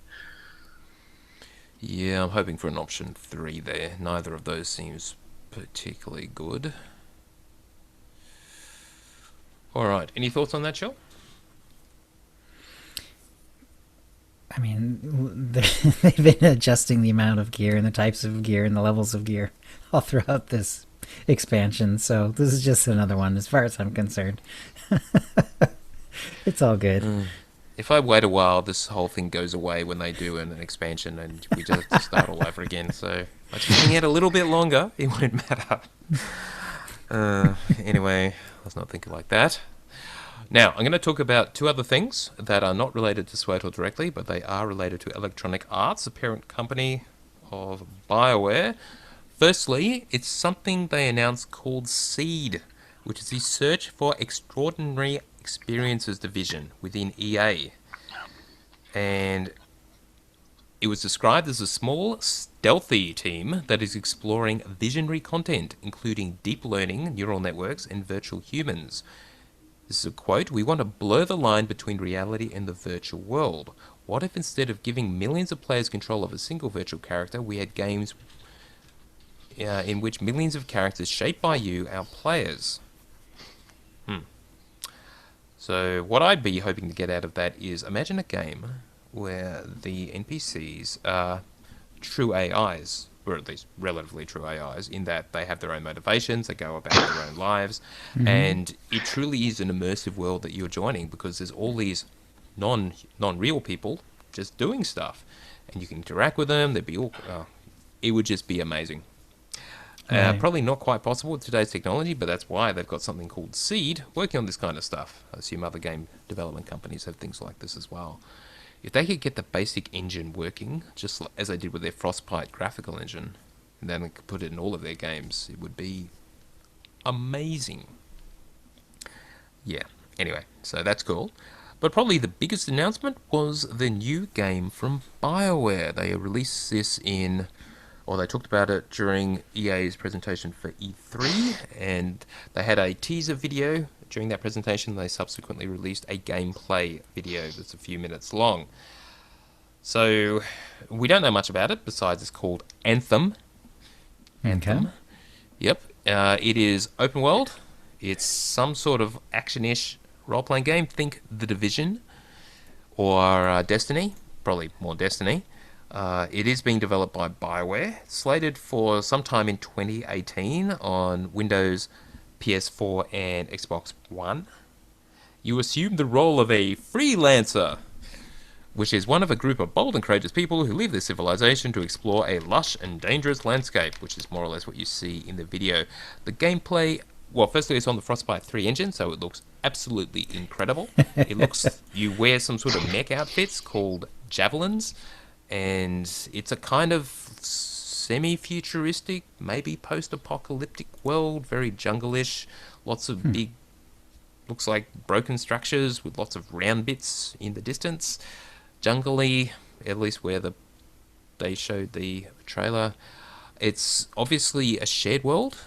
Yeah, I'm hoping for an option 3 there. Neither of those seems particularly good. Alright, any thoughts on that, Shell? I mean, they've been adjusting the amount of gear and the types of gear and the levels of gear all throughout this expansion, so this is just another one as far as I'm concerned. It's all good. If I wait a while, this whole thing goes away when they do an expansion and we just have to start all over again, so I just hang out a little bit longer, it won't matter. Anyway, let's not think like that. Now, I'm going to talk about 2 other things that are not related to SWTOR directly, but they are related to Electronic Arts, the parent company of BioWare. Firstly, it's something they announced called SEED, which is the Search for Extraordinary Experiences division within EA. And it was described as a small, stealthy team that is exploring visionary content, including deep learning, neural networks, and virtual humans. This is a quote, "We want to blur the line between reality and the virtual world. What if instead of giving millions of players control of a single virtual character, we had games in which millions of characters shaped by you, our players?" So what I'd be hoping to get out of that is, imagine a game where the NPCs are true AIs, or at least relatively true AIs, in that they have their own motivations, they go about their own lives, and it truly is an immersive world that you're joining because there's all these non-real people just doing stuff, and you can interact with them. They'd be all, it would just be amazing. Probably not quite possible with today's technology, but that's why they've got something called SEED working on this kind of stuff. I assume other game development companies have things like this as well. If they could get the basic engine working, just as they did with their Frostbite graphical engine, and then they could put it in all of their games, it would be amazing. Yeah, anyway, so that's cool. But probably the biggest announcement was the new game from BioWare. They released this in... or they talked about it during EA's presentation for E3, and they had a teaser video during that presentation. They subsequently released a gameplay video that's a few minutes long. So, we don't know much about it, besides it's called Anthem. Anthem? Yep. It is open world. It's some sort of action-ish role-playing game. Think The Division, or Destiny. Probably more Destiny. It is being developed by BioWare, slated for sometime in 2018 on Windows, PS4 and Xbox One. You assume the role of a freelancer, which is one of a group of bold and courageous people who leave their civilization to explore a lush and dangerous landscape, which is more or less what you see in the video. The gameplay, well, firstly it's on the Frostbite 3 engine, so it looks absolutely incredible. It looks, you wear some sort of mech outfits called javelins, and it's a kind of semi-futuristic, maybe post-apocalyptic world, very jungle-ish, lots of big, looks like broken structures with lots of round bits in the distance, jungly, at least where they showed the trailer. It's obviously a shared world.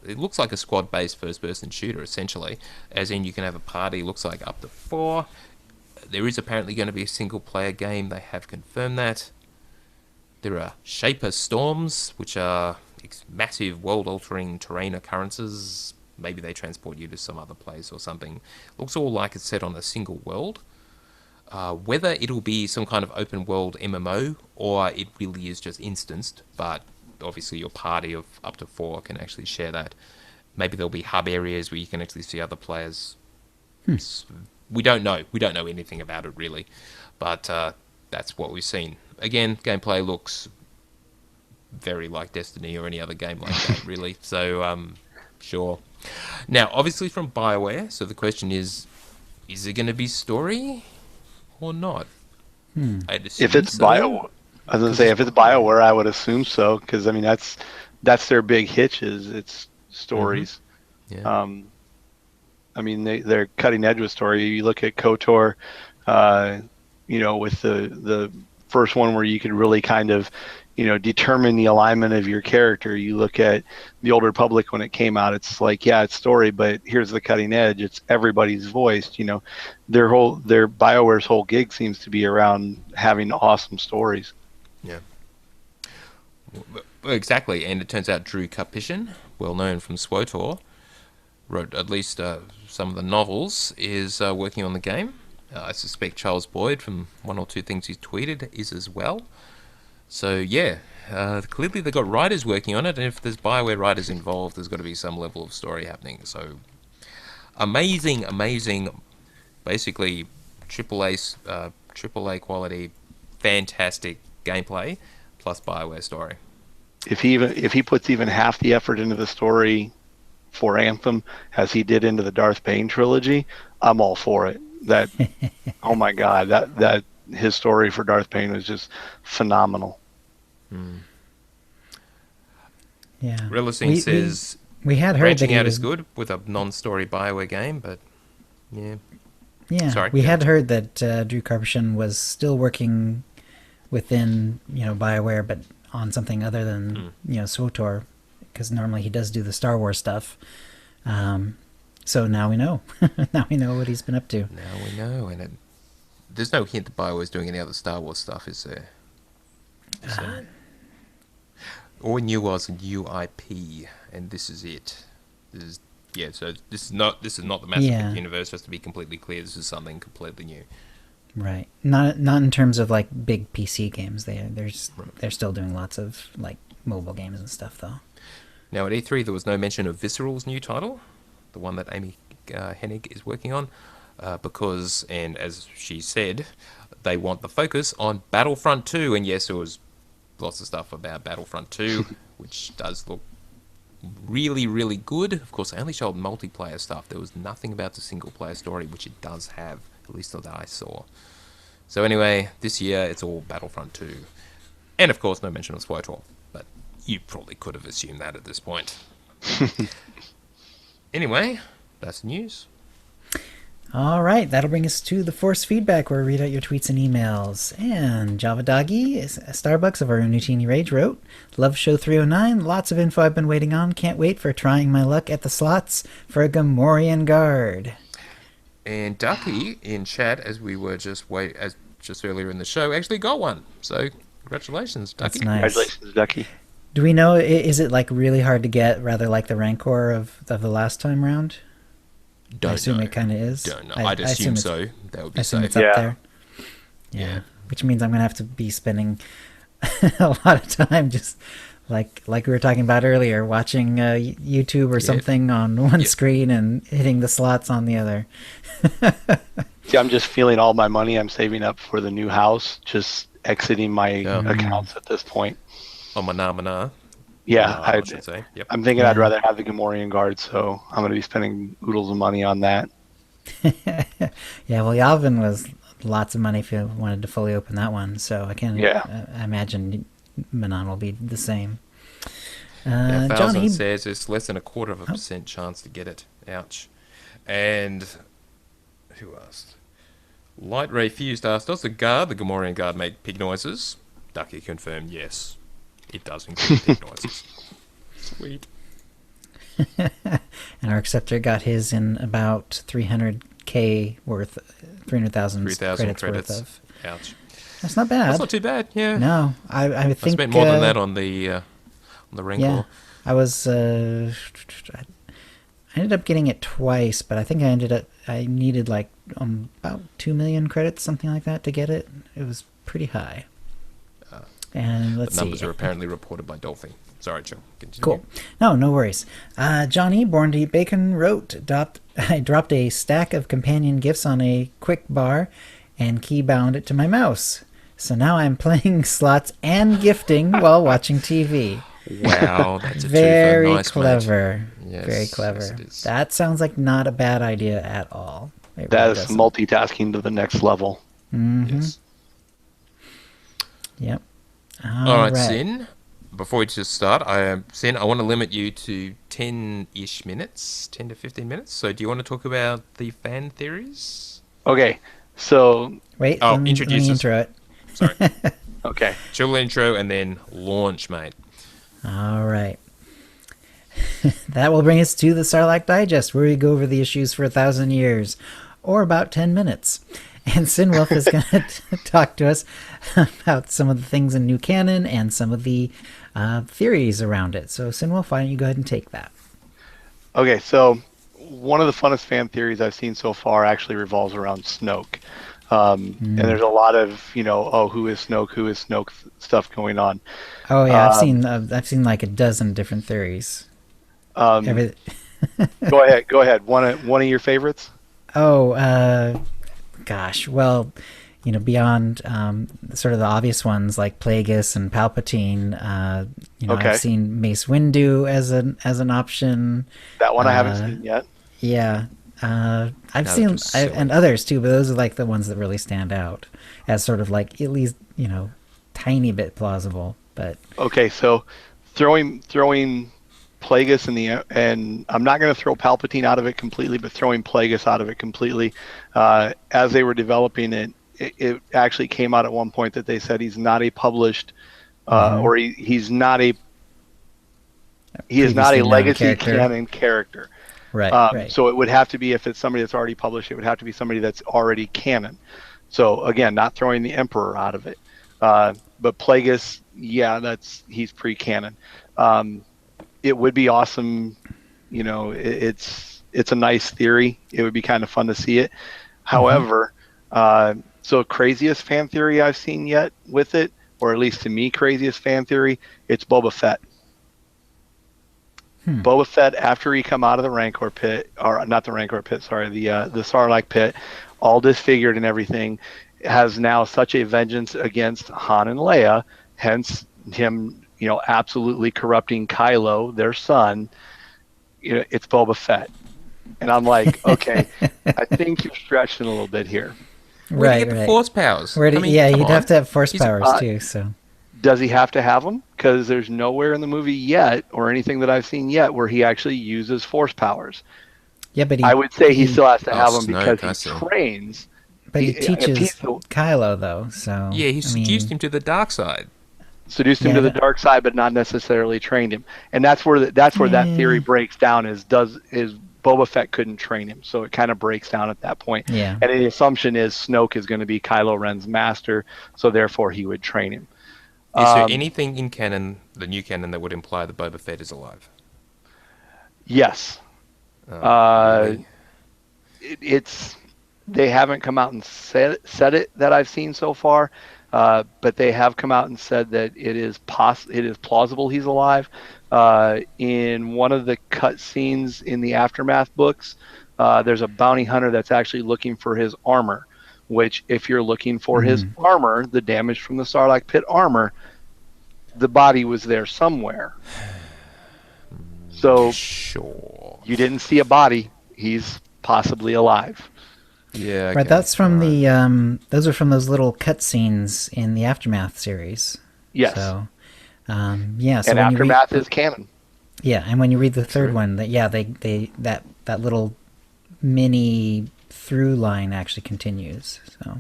It looks like a squad-based first-person shooter, essentially, as in you can have a party, looks like up to 4. There is apparently going to be a single-player game. They have confirmed that. There are Shaper Storms, which are massive world-altering terrain occurrences. Maybe they transport you to some other place or something. Looks all like it's set on a single world. Whether it'll be some kind of open-world MMO or it really is just instanced, but obviously your party of up to 4 can actually share that. Maybe there'll be hub areas where you can actually see other players. We don't know. We don't know anything about it, really. But that's what we've seen. Again, gameplay looks very like Destiny or any other game like that, really. So, sure. Now, obviously from BioWare, so the question is it going to be story or not? If it's Bio, I was going to say, if it's BioWare, I would assume so, because, I mean, that's their big hitch, is it's stories. Yeah. I mean, they're cutting edge with story. You look at KOTOR, with the first one where you could really kind of, determine the alignment of your character. You look at the Old Republic when it came out. It's like, yeah, it's story, but here's the cutting edge. It's everybody's voiced. Their BioWare's whole gig seems to be around having awesome stories. Yeah. Well, exactly, and it turns out Drew Karpyshyn, well known from SWTOR, wrote at least some of the novels, is working on the game. I suspect Charles Boyd, from one or two things he's tweeted, is as well. So yeah, clearly they've got writers working on it, and if there's BioWare writers involved, there's got to be some level of story happening. So amazing, basically AAA quality, fantastic gameplay plus BioWare story. If he puts even half the effort into the story for Anthem as he did into the Darth Bane trilogy, I'm all for it. That oh my god, that his story for Darth Bane was just phenomenal. Yeah. Relising says we had heard branching that he out was is good with a non-story BioWare game, but yeah. Yeah, Sorry, we yeah. had heard that Drew Karpyshyn was still working within BioWare, but on something other than SWTOR, because normally he does do the Star Wars stuff. So now we know. Now we know what he's been up to. Now we know, and there's no hint that BioWare's doing any other Star Wars stuff, is there? All new was a new IP, and this is it. So this is not the Mass Effect universe. Just to be completely clear, this is something completely new. Right. Not in terms of like big PC games. They're still doing lots of like mobile games and stuff though. Now at E3 there was no mention of Visceral's new title, the one that Amy Hennig is working on, because, and as she said, they want the focus on Battlefront 2, and yes, there was lots of stuff about Battlefront 2, which does look really, really good. Of course, they only showed multiplayer stuff. There was nothing about the single-player story, which it does have, at least that I saw. So anyway, this year it's all Battlefront 2. And of course, no mention of SWTOR, but you probably could have assumed that at this point. Anyway, that's the news. All right, that'll bring us to the force feedback, where we read out your tweets and emails. And Java Doggy, Starbucks of our Nutini Rage, wrote, "Love Show 309, lots of info I've been waiting on. Can't wait for trying my luck at the slots for a Gamorrean guard." And Ducky in chat, as we were just earlier in the show, actually got one. So congratulations, Ducky. That's nice. Congratulations, Ducky. Do we know, is it like really hard to get, rather like the Rancor of the last time round? Don't I assume know. it kind of is. Don't know. I'd assume so. That would be I assume safe. it's up there. Yeah. Which means I'm going to have to be spending a lot of time just like we were talking about earlier, watching YouTube or something on one screen and hitting the slots on the other. See, I'm just feeling all my money I'm saving up for the new house, just exiting my accounts at this point. Oh, Mana. Yeah, I should say. Yep. I'm thinking I'd rather have the Gamorrean guard, so I'm going to be spending oodles of money on that. Yeah, well, Yalvin was lots of money if you wanted to fully open that one, so I can imagine Manon will be the same. Now, Johnny, Falzon says it's less than 0.25% chance to get it. Ouch. And who asked? Light Ray Fused asked, does the Gamorrean guard, make pig noises? Ducky confirmed, yes. It does include pig noises. Sweet. and our acceptor got his in about 300k worth, 300,000 credits worth of. Ouch. That's not bad. That's not too bad, yeah. No, I think... I spent more than that on the Rancor. Yeah, I was... I ended up getting it twice, but I think I needed like about 2 million credits, something like that, to get it. It was pretty high. And let's see. The numbers are apparently reported by Dolphin. Sorry, Joe. Continue. Cool. No worries. Johnny, Born to Eat Bacon, wrote, I dropped a stack of companion gifts on a quick bar and keybound it to my mouse. So now I'm playing slots and gifting while watching TV. Wow, that's a very nice, clever. Yes, very clever. yes, it is. That sounds like not a bad idea at all. It That really is doesn't. multitasking to the next level. Mm-hmm. Yes. Yep. All right, Sin. Before we just start, Sin, I want to limit you to 10-ish minutes, 10 to 15 minutes. So do you want to talk about the fan theories? Okay, so... Wait, Oh, let me introduce us. intro it. Sorry. Okay. Chill intro and then launch, mate. All right. That will bring us to the Sarlacc Digest, where we go over the issues for 1,000 years, or about 10 minutes. And Sinwolf is going to talk to us about some of the things in new canon and some of the theories around it. So Sinwolf, why don't you go ahead and take that? Okay, so one of the funnest fan theories I've seen so far actually revolves around Snoke. And there's a lot of, who is Snoke stuff going on. Oh yeah, I've seen like a dozen different theories. Go ahead. One of your favorites? Gosh, well, beyond sort of the obvious ones like Plagueis and Palpatine, Okay. I've seen Mace Windu as an option. That one I haven't seen yet. Yeah, I've That seen was silly. and others too, but those are like the ones that really stand out as sort of like at least tiny bit plausible. But Okay, so throwing Plagueis and I'm not going to throw Palpatine out of it completely, but throwing Plagueis out of it completely. As they were developing it actually came out at one point that they said he's not a published, or he is not a Previously known legacy character. canon character. right, right. So it would have to be, if it's somebody that's already published, it would have to be somebody that's already canon. So again, not throwing the Emperor out of it. But Plagueis, yeah, he's pre-canon. It would be awesome. It's a nice theory. It would be kind of fun to see it. However, so craziest fan theory I've seen yet with it, or at least to me, craziest fan theory, it's Boba Fett. Boba Fett, after he come out of the Rancor pit, or not the Rancor pit, sorry, the Sarlacc pit, all disfigured and everything, has now such a vengeance against Han and Leia, hence him, absolutely corrupting Kylo, their son. It's Boba Fett. And I'm like, okay, I think you're stretching a little bit here. Where do you Right, get the right. force powers? Where do, I mean, yeah, come you'd on. have to have force He's- powers too. So Does he have to have them? Because there's nowhere in the movie yet, or anything that I've seen yet, where he actually uses force powers. yeah, but I would say he still has to have them Snoke, I because see. he trains. But he if teaches he's the- Kylo though, so Yeah, he I seduced mean, him to the dark side. Seduced him Yeah, to the that- dark side, but not necessarily trained him. And that's where that theory breaks down. Is Boba Fett couldn't train him, so it kind of breaks down at that point. Yeah. And the assumption is Snoke is going to be Kylo Ren's master, so therefore he would train him. Is there anything in canon, the new canon, that would imply that Boba Fett is alive? Yes. Really? They haven't come out and said it that I've seen so far, but they have come out and said that it is plausible he's alive. In one of the cut scenes in the Aftermath books, there's a bounty hunter that's actually looking for his armor, which if you're looking for his armor, the damage from the Sarlacc pit armor, the body was there somewhere. So Sure. you didn't see a body. He's possibly alive. Yeah. right. okay. That's from Alright. those are from those little cutscenes in the Aftermath series. Yes. So Yeah. So And when you read, Aftermath is canon. yeah, and when you read the third True. one, that yeah, they that little mini through line actually continues. So.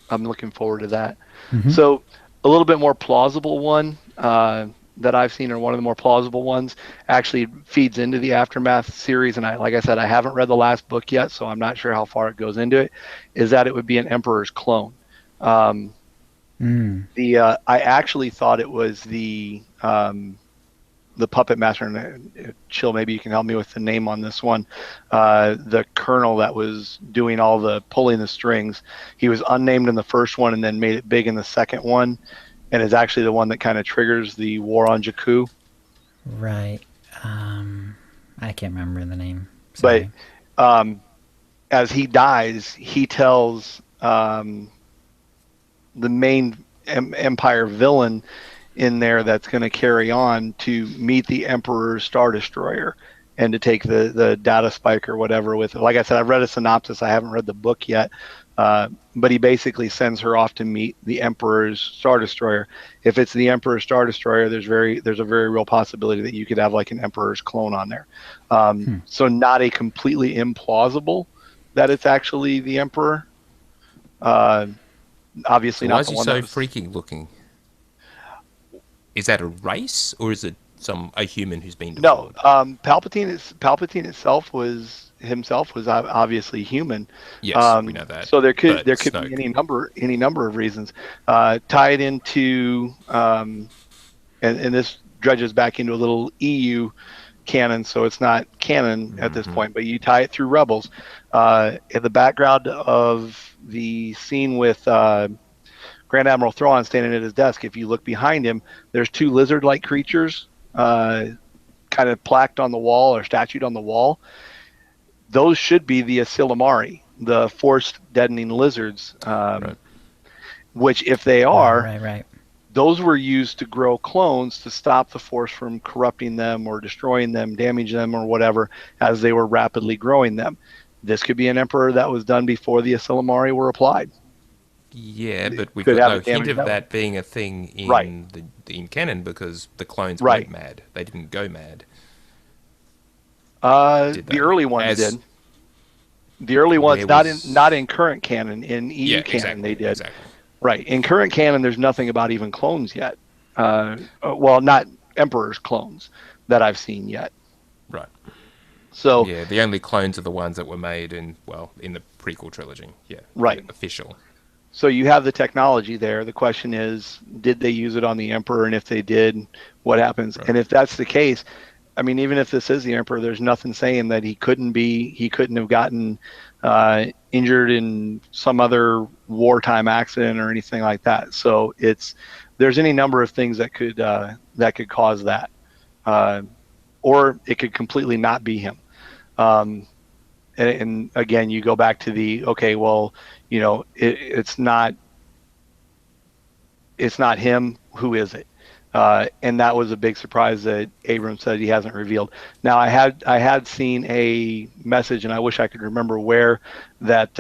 I'm looking forward to that. Mm-hmm. So a little bit more plausible one that I've seen, or one of the more plausible ones, actually feeds into the Aftermath series. And like I said, I haven't read the last book yet, so I'm not sure how far it goes into it. Is that it would be an Emperor's clone. Um, Mm. I actually thought it was the puppet master, and Chill, maybe you can help me with the name on this one. The colonel that was doing all the pulling the strings. He was unnamed in the first one and then made it big in the second one, and is actually the one that kind of triggers the war on Jakku. Right. I can't remember the name. But Sorry. um, as he dies, he tells the main Empire villain in there that's going to carry on to meet the Emperor's Star Destroyer and to take the data spike or whatever with it. Like I said, I've read a synopsis. I haven't read the book yet. But he basically sends her off to meet the Emperor's Star Destroyer. If it's the Emperor's Star Destroyer, there's a very real possibility that you could have like an Emperor's clone on there. So not a completely implausible that it's actually the Emperor. Obviously So why not is the he one so that was. freaky looking? Is that a race, or is it a human who's been No, deformed? Palpatine himself was obviously human. Yes, we know that. So there But could be Snoke. any number of reasons tied into and this dredges back into a little EU canon, so it's not canon at this point. But you tie it through Rebels. In the background of the scene with Grand Admiral Thrawn standing at his desk, if you look behind him, there's two lizard-like creatures kind of plaqued on the wall or statued on the wall. Those should be the Asilamari, the force deadening lizards, Right. which if they Oh, are, right, right. those were used to grow clones to stop the force from corrupting them or destroying them, damage them, or whatever as they were rapidly growing them. This could be an emperor that was done before the Asilamari were applied. Yeah, It but we've could got have no it hint damaged of that way. that being a thing Right, in in canon because the clones right. went mad. They didn't go mad, did The they? early ones As did. The early ones, where not in was? current canon. In EU Yeah, canon, they exactly, did. exactly. Right. In current canon, there's nothing about even clones yet. Well, not Emperor's clones that I've seen yet. Right. So, Yeah, the only clones are the ones that were made in the prequel trilogy. Yeah, the right. official. So you have the technology there. The question is, did they use it on the Emperor? And if they did, what happens? Right. And if that's the case, I mean, even if this is the Emperor, there's nothing saying that he couldn't have gotten injured in some other wartime accident or anything like that. So there's any number of things that could cause that, uh, or it could completely not be him. Um, and again, you go back to the okay, well, it's not him. Who is it? And that was a big surprise that Abrams said he hasn't revealed. Now, I had seen a message, and I wish I could remember where, that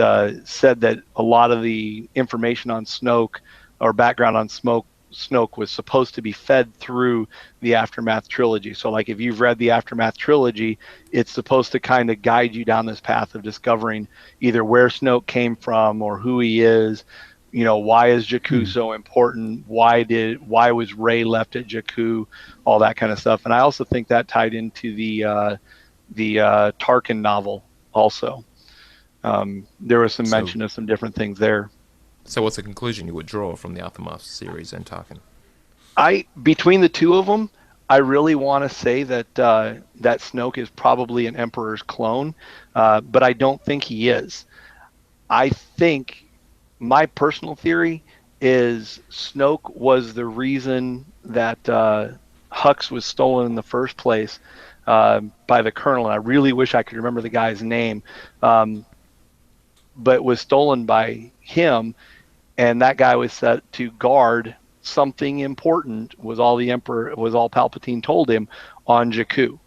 said that a lot of the information on Snoke or background on Snoke was supposed to be fed through the Aftermath trilogy. So, like, if you've read the Aftermath trilogy, it's supposed to kind of guide you down this path of discovering either where Snoke came from or who he is. Why is Jakku so important? Why was Rey left at Jakku? All that kind of stuff. And I also think that tied into the Tarkin novel also. There was some So, mention of some different things there. so what's the conclusion you would draw from the Aftermath series and Tarkin? Between the two of them, I really want to say that that Snoke is probably an Emperor's clone, but I don't think he is. I think my personal theory is Snoke was the reason that Hux was stolen in the first place by the Colonel, and I really wish I could remember the guy's name, but was stolen by him, and that guy was set to guard something important. Was all Palpatine told him on Jakku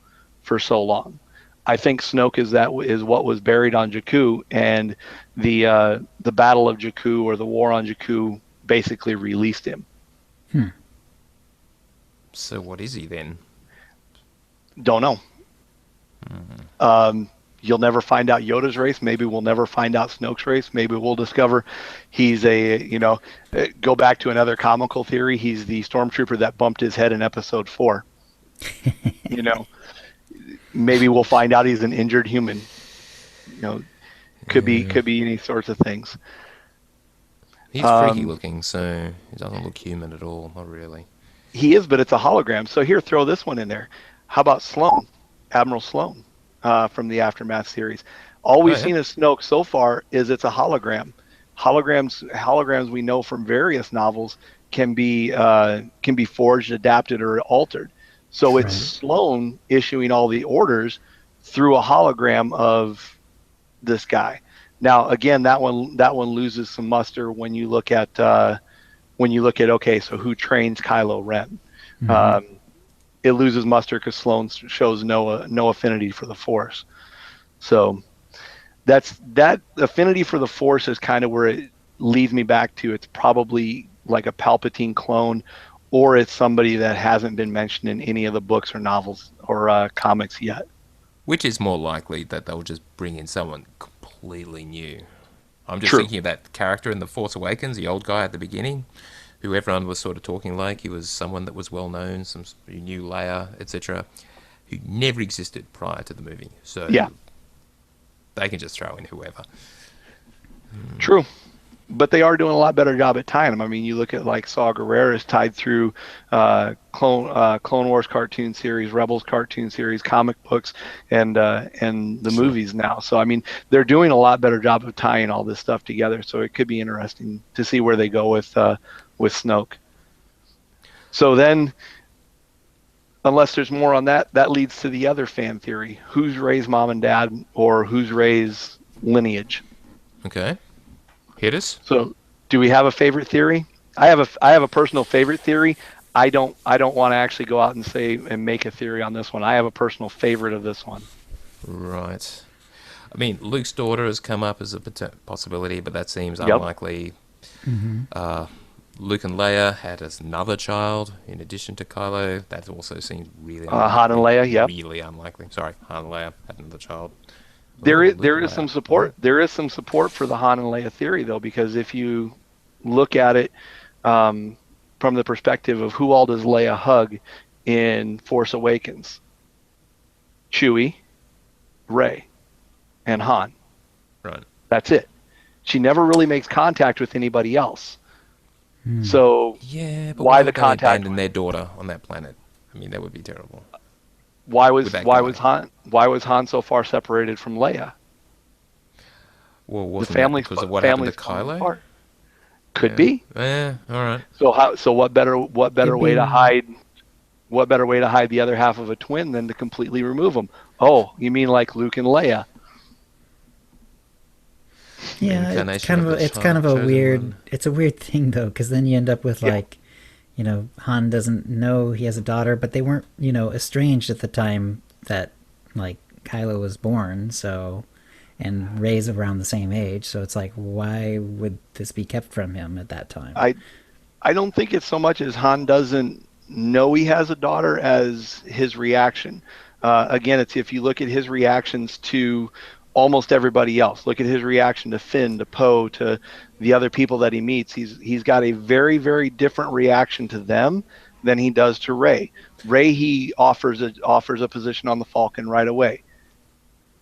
for so long. I think Snoke is what was buried on Jakku, and the Battle of Jakku or the War on Jakku basically released him. So what is he then? Don't know. You'll never find out Yoda's race. Maybe we'll never find out Snoke's race. Maybe we'll discover he's go back to another comical theory. He's the stormtrooper that bumped his head in episode 4. Maybe we'll find out he's an injured human. Could be any sorts of things. He's freaky looking, so he doesn't look human at all. Not really. He is, but it's a hologram. So here, throw this one in there. How about Sloane, Admiral Sloane, from the Aftermath series? All we've seen of Snoke so far is it's a hologram. Holograms we know from various novels can be forged, adapted, or altered. So it's Sloane issuing all the orders through a hologram of this guy. Now, again, that one loses some muster when you look at okay, so who trains Kylo Ren? Mm-hmm. It loses muster because Sloane shows no affinity for the Force. So that affinity for the Force is kind of where it leads me back to. It's probably like a Palpatine clone, or it's somebody that hasn't been mentioned in any of the books or novels or comics yet. Which is more likely that they'll just bring in someone completely new. I'm just thinking of that character in The Force Awakens, the old guy at the beginning, who everyone was sort of talking like he was someone that was well known, some new Leia, etc., who never existed prior to the movie. So they can just throw in whoever. True. But they are doing a lot better job at tying them. I mean, you look at like Saw Gerrera is tied through Clone Wars cartoon series, Rebels cartoon series, comic books, and the movies now. So I mean, they're doing a lot better job of tying all this stuff together. So it could be interesting to see where they go with Snoke. So then, unless there's more on that, that leads to the other fan theory: who's Rey's mom and dad, or who's Rey's lineage? Okay. Hit us. So, do we have a favorite theory? I have a personal favorite theory. I don't want to actually go out and say and make a theory on this one. I have a personal favorite of this one. Right. I mean, Luke's daughter has come up as a possibility, but that seems unlikely. Mm-hmm. Luke and Leia had another child in addition to Kylo. That also seems really unlikely. Han and Leia, yep. Really unlikely. Sorry, Han and Leia had another child. There is some support. There is some support for the Han and Leia theory, though, because if you look at it from the perspective of who all does Leia hug in Force Awakens, Chewie, Rey, and Han. Right. That's it. She never really makes contact with anybody else. So but why the contact? Abandon their daughter on that planet. I mean, that would be terrible. Why was Han so far separated from Leia? Well, wasn't the family because of what happened to Kylo? Could be. Yeah. All right. So what better way to hide? What better way to hide the other half of a twin than to completely remove them? Oh, you mean like Luke and Leia? Yeah, it's kind of a weird. It's a weird thing though, because then you end up with like, Han doesn't know he has a daughter, but they weren't, estranged at the time that like Kylo was born. So, and Rey's around the same age, so it's like, why would this be kept from him at that time? I don't think it's so much as Han doesn't know he has a daughter as his reaction. Again, it's if you look at his reactions to almost everybody else. Look at his reaction to Finn, to Poe, to the other people that he meets. He's got a very, very different reaction to them than he does to Rey. Rey, he offers a position on the Falcon right away.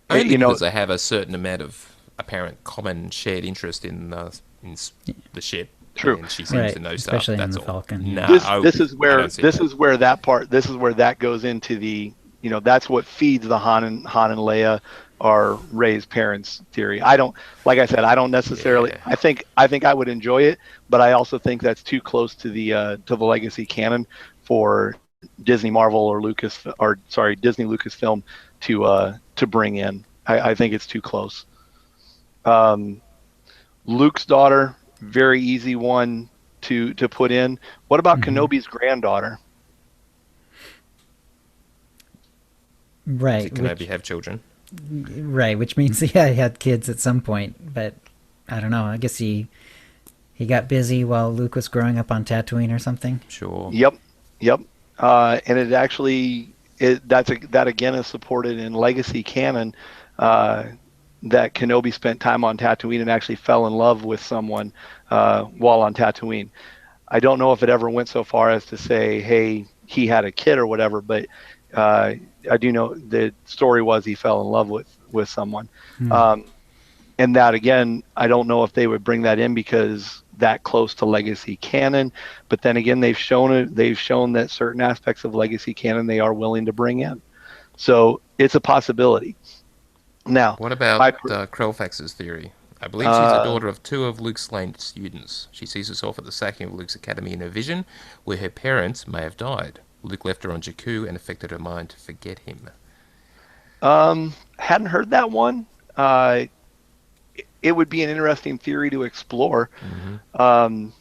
Only because they have a certain amount of apparent common shared interest in the ship. True. And she seems to know stuff. Especially That's in the all. Falcon. No, this is where that goes into the that's what feeds the Han and Leia are Rey's parents theory. I don't necessarily. Yeah. I think I would enjoy it, but I also think that's too close to the legacy canon for Disney Marvel or Disney Lucasfilm to bring in. I think it's too close. Luke's daughter, very easy one to put in. What about Kenobi's granddaughter? Right. Did Kenobi have children? Right, which means he had kids at some point, but I don't know. I guess he got busy while Luke was growing up on Tatooine or something. Sure. Yep. and it actually that again is supported in Legacy canon. Uh, that Kenobi spent time on Tatooine and actually fell in love with someone while on Tatooine. I don't know if it ever went so far as to say, hey, he had a kid or whatever, but I do know the story was he fell in love with someone. Um, and that again, I don't know if they would bring that in because that close to Legacy canon. But then again, they've shown it. They've shown that certain aspects of Legacy canon they are willing to bring in. So it's a possibility. Now, What about my Krellfax's theory? I believe she's the uh, daughter of two of Luke's slain students. She sees herself at the sacking of Luke's academy in her vision, where her parents may have died. Luke left her on Jakku and affected her mind to forget him. hadn't heard that one. Uh, it would be an interesting theory to explore. Hmm. Um,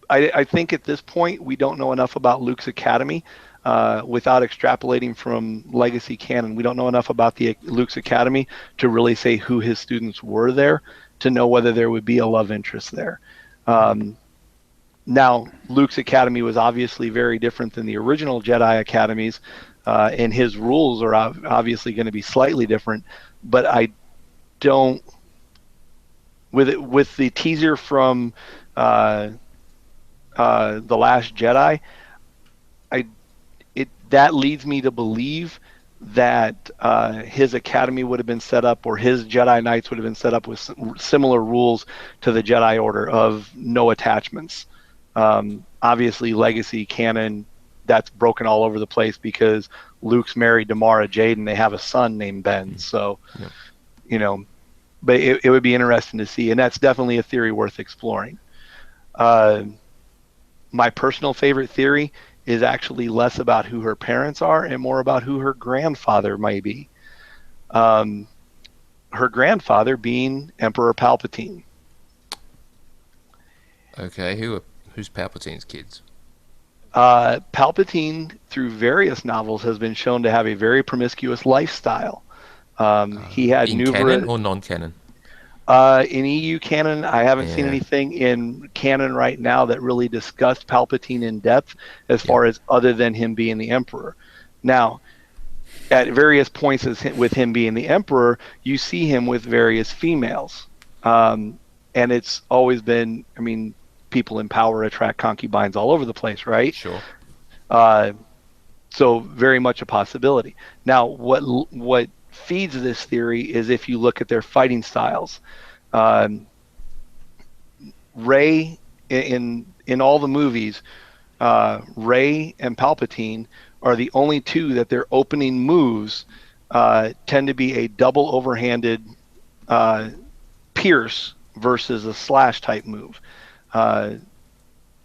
I think at this point we don't know enough about Luke's academy without extrapolating from legacy canon. We don't know enough about the Luke's academy to really say who his students were there to know whether there would be a love interest there. Um, Now, Luke's academy was obviously very different than the original Jedi academies, and his rules are obviously going to be slightly different. But I don't, with the teaser from uh, the Last Jedi, I it that leads me to believe that his academy would have been set up, or his Jedi Knights would have been set up with similar rules to the Jedi Order of no attachments. Obviously, legacy canon that's broken all over the place because Luke's married to Mara Jade and they have a son named Ben. So, Yep. you know, but it would be interesting to see, and that's definitely a theory worth exploring. Uh, my personal favorite theory is actually less about who her parents are and more about who her grandfather may be. Um, Her grandfather being Emperor Palpatine. Okay, who's Palpatine's kids? Palpatine, through various novels, has been shown to have a very promiscuous lifestyle. He had In canon numerous. or non-canon? In EU canon, I haven't seen Yeah, anything in canon right now that really discussed Palpatine in depth as yeah. far as other than him being the Emperor. Now, at various points with him being the Emperor, you see him with various females. And it's always been, I mean, people in power attract concubines all over the place, right? Sure. Uh, so very much a possibility. Now, what feeds this theory is if you look at their fighting styles. Um, Rey in all the movies, Rey and Palpatine are the only two that their opening moves tend to be a double overhanded uh, pierce versus a slash type move. Uh,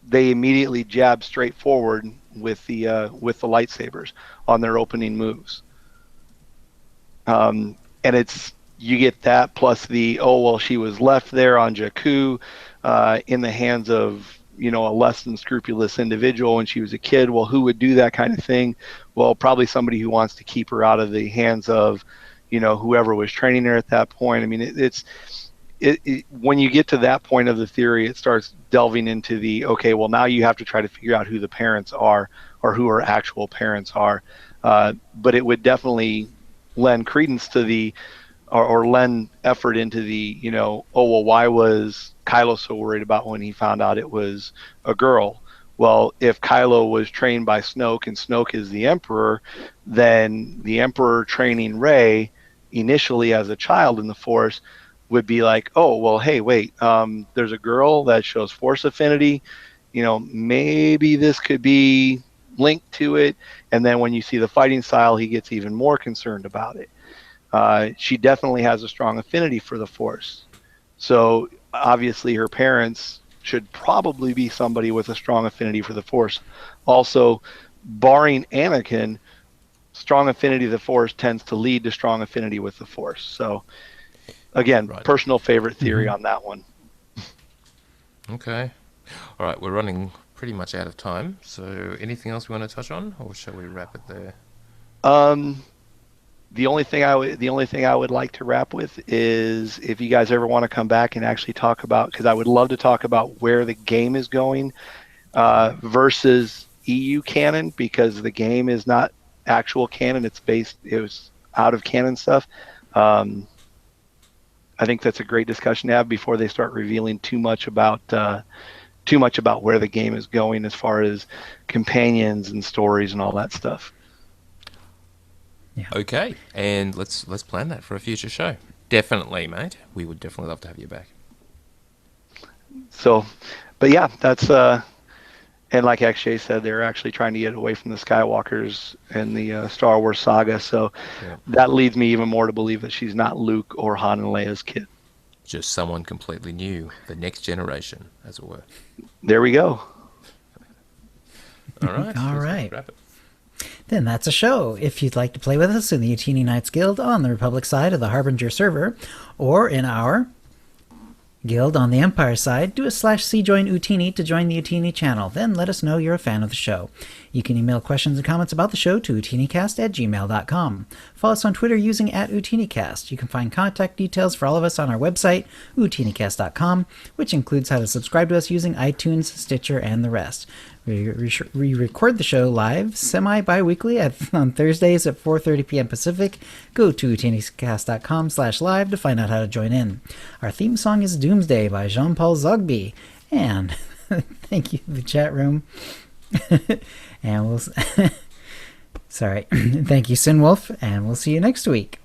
they immediately jab straight forward with the lightsabers on their opening moves. And it's you get that plus the oh well she was left there on Jakku in the hands of a less than scrupulous individual when she was a kid. Well, who would do that kind of thing? Well, probably somebody who wants to keep her out of the hands of whoever was training her at that point. I mean, when you get to that point of the theory, it starts delving into the okay. Well, now you have to try to figure out who the parents are or who her actual parents are. But it would definitely lend credence to the or lend effort into the oh well why was Kylo so worried about when he found out it was a girl. Well, if Kylo was trained by Snoke and Snoke is the Emperor, then the Emperor training Rey initially as a child in the Force would be like, oh well, hey, wait, there's a girl that shows Force affinity, maybe this could be linked to it. And then when you see the fighting style, he gets even more concerned about it. She definitely has a strong affinity for the Force. So obviously her parents should probably be somebody with a strong affinity for the Force. Also, barring Anakin, strong affinity to the Force tends to lead to strong affinity with the Force. So again, Right. personal favorite theory on that one. Okay. All right, we're running pretty much out of time. So anything else we want to touch on, or shall we wrap it there? Um, the only thing I would like to wrap with is if you guys ever want to come back and actually talk about, because I would love to talk about where the game is going versus EU canon because the game is not actual canon. It was out of canon stuff. I think that's a great discussion to have before they start revealing too much about where the game is going as far as companions and stories and all that stuff. Yeah. Okay, and let's plan that for a future show. Definitely, mate. We would definitely love to have you back. So, but yeah, that's and like Akshay said, they're actually trying to get away from the Skywalkers and the Star Wars saga. So Yeah. that leads me even more to believe that she's not Luke or Han and Leia's kid. Just someone completely new, the next generation, as it were. There we go. All right. All let's right. wrap it. Then that's a show. If you'd like to play with us in the Utini Knights Guild on the Republic side of the Harbinger server, or in our Guild on the Empire side, do a /C join Utini to join the Utini channel. Then let us know you're a fan of the show. You can email questions and comments about the show to OotiniCast@gmail.com. Follow us on Twitter using @OotiniCast. You can find contact details for all of us on our website, OotiniCast.com, which includes how to subscribe to us using iTunes, Stitcher, and the rest. We record the show live, semi-bi-weekly on Thursdays at 4:30 p.m. Pacific. Go to OotiniCast.com/live to find out how to join in. Our theme song is Doomsday by Jean-Paul Zogby. And thank you to the chat room. And we'll... Sorry. Thank you, Sinwolf, and we'll see you next week.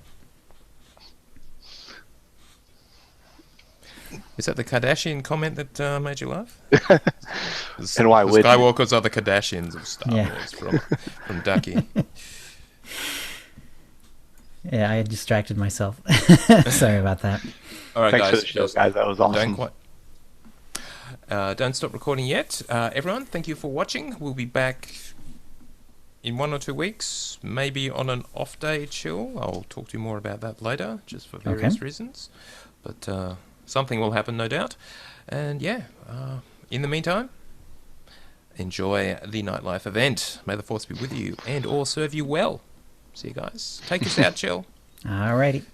Is that the Kardashian comment that made you laugh? And why the would you? Skywalkers are the Kardashians of Star Wars from Ducky. Yeah, I distracted myself. Sorry about that. All right, Thanks guys. for the show, guys. That was awesome. Don't stop recording yet. Everyone, thank you for watching. We'll be back in 1 or 2 weeks, maybe on an off day chill. I'll talk to you more about that later, just for various reasons. But something will happen, no doubt. And yeah, in the meantime, enjoy the Nightlife event. May the Force be with you and or serve you well. See you guys. Take us out, chill. Alrighty.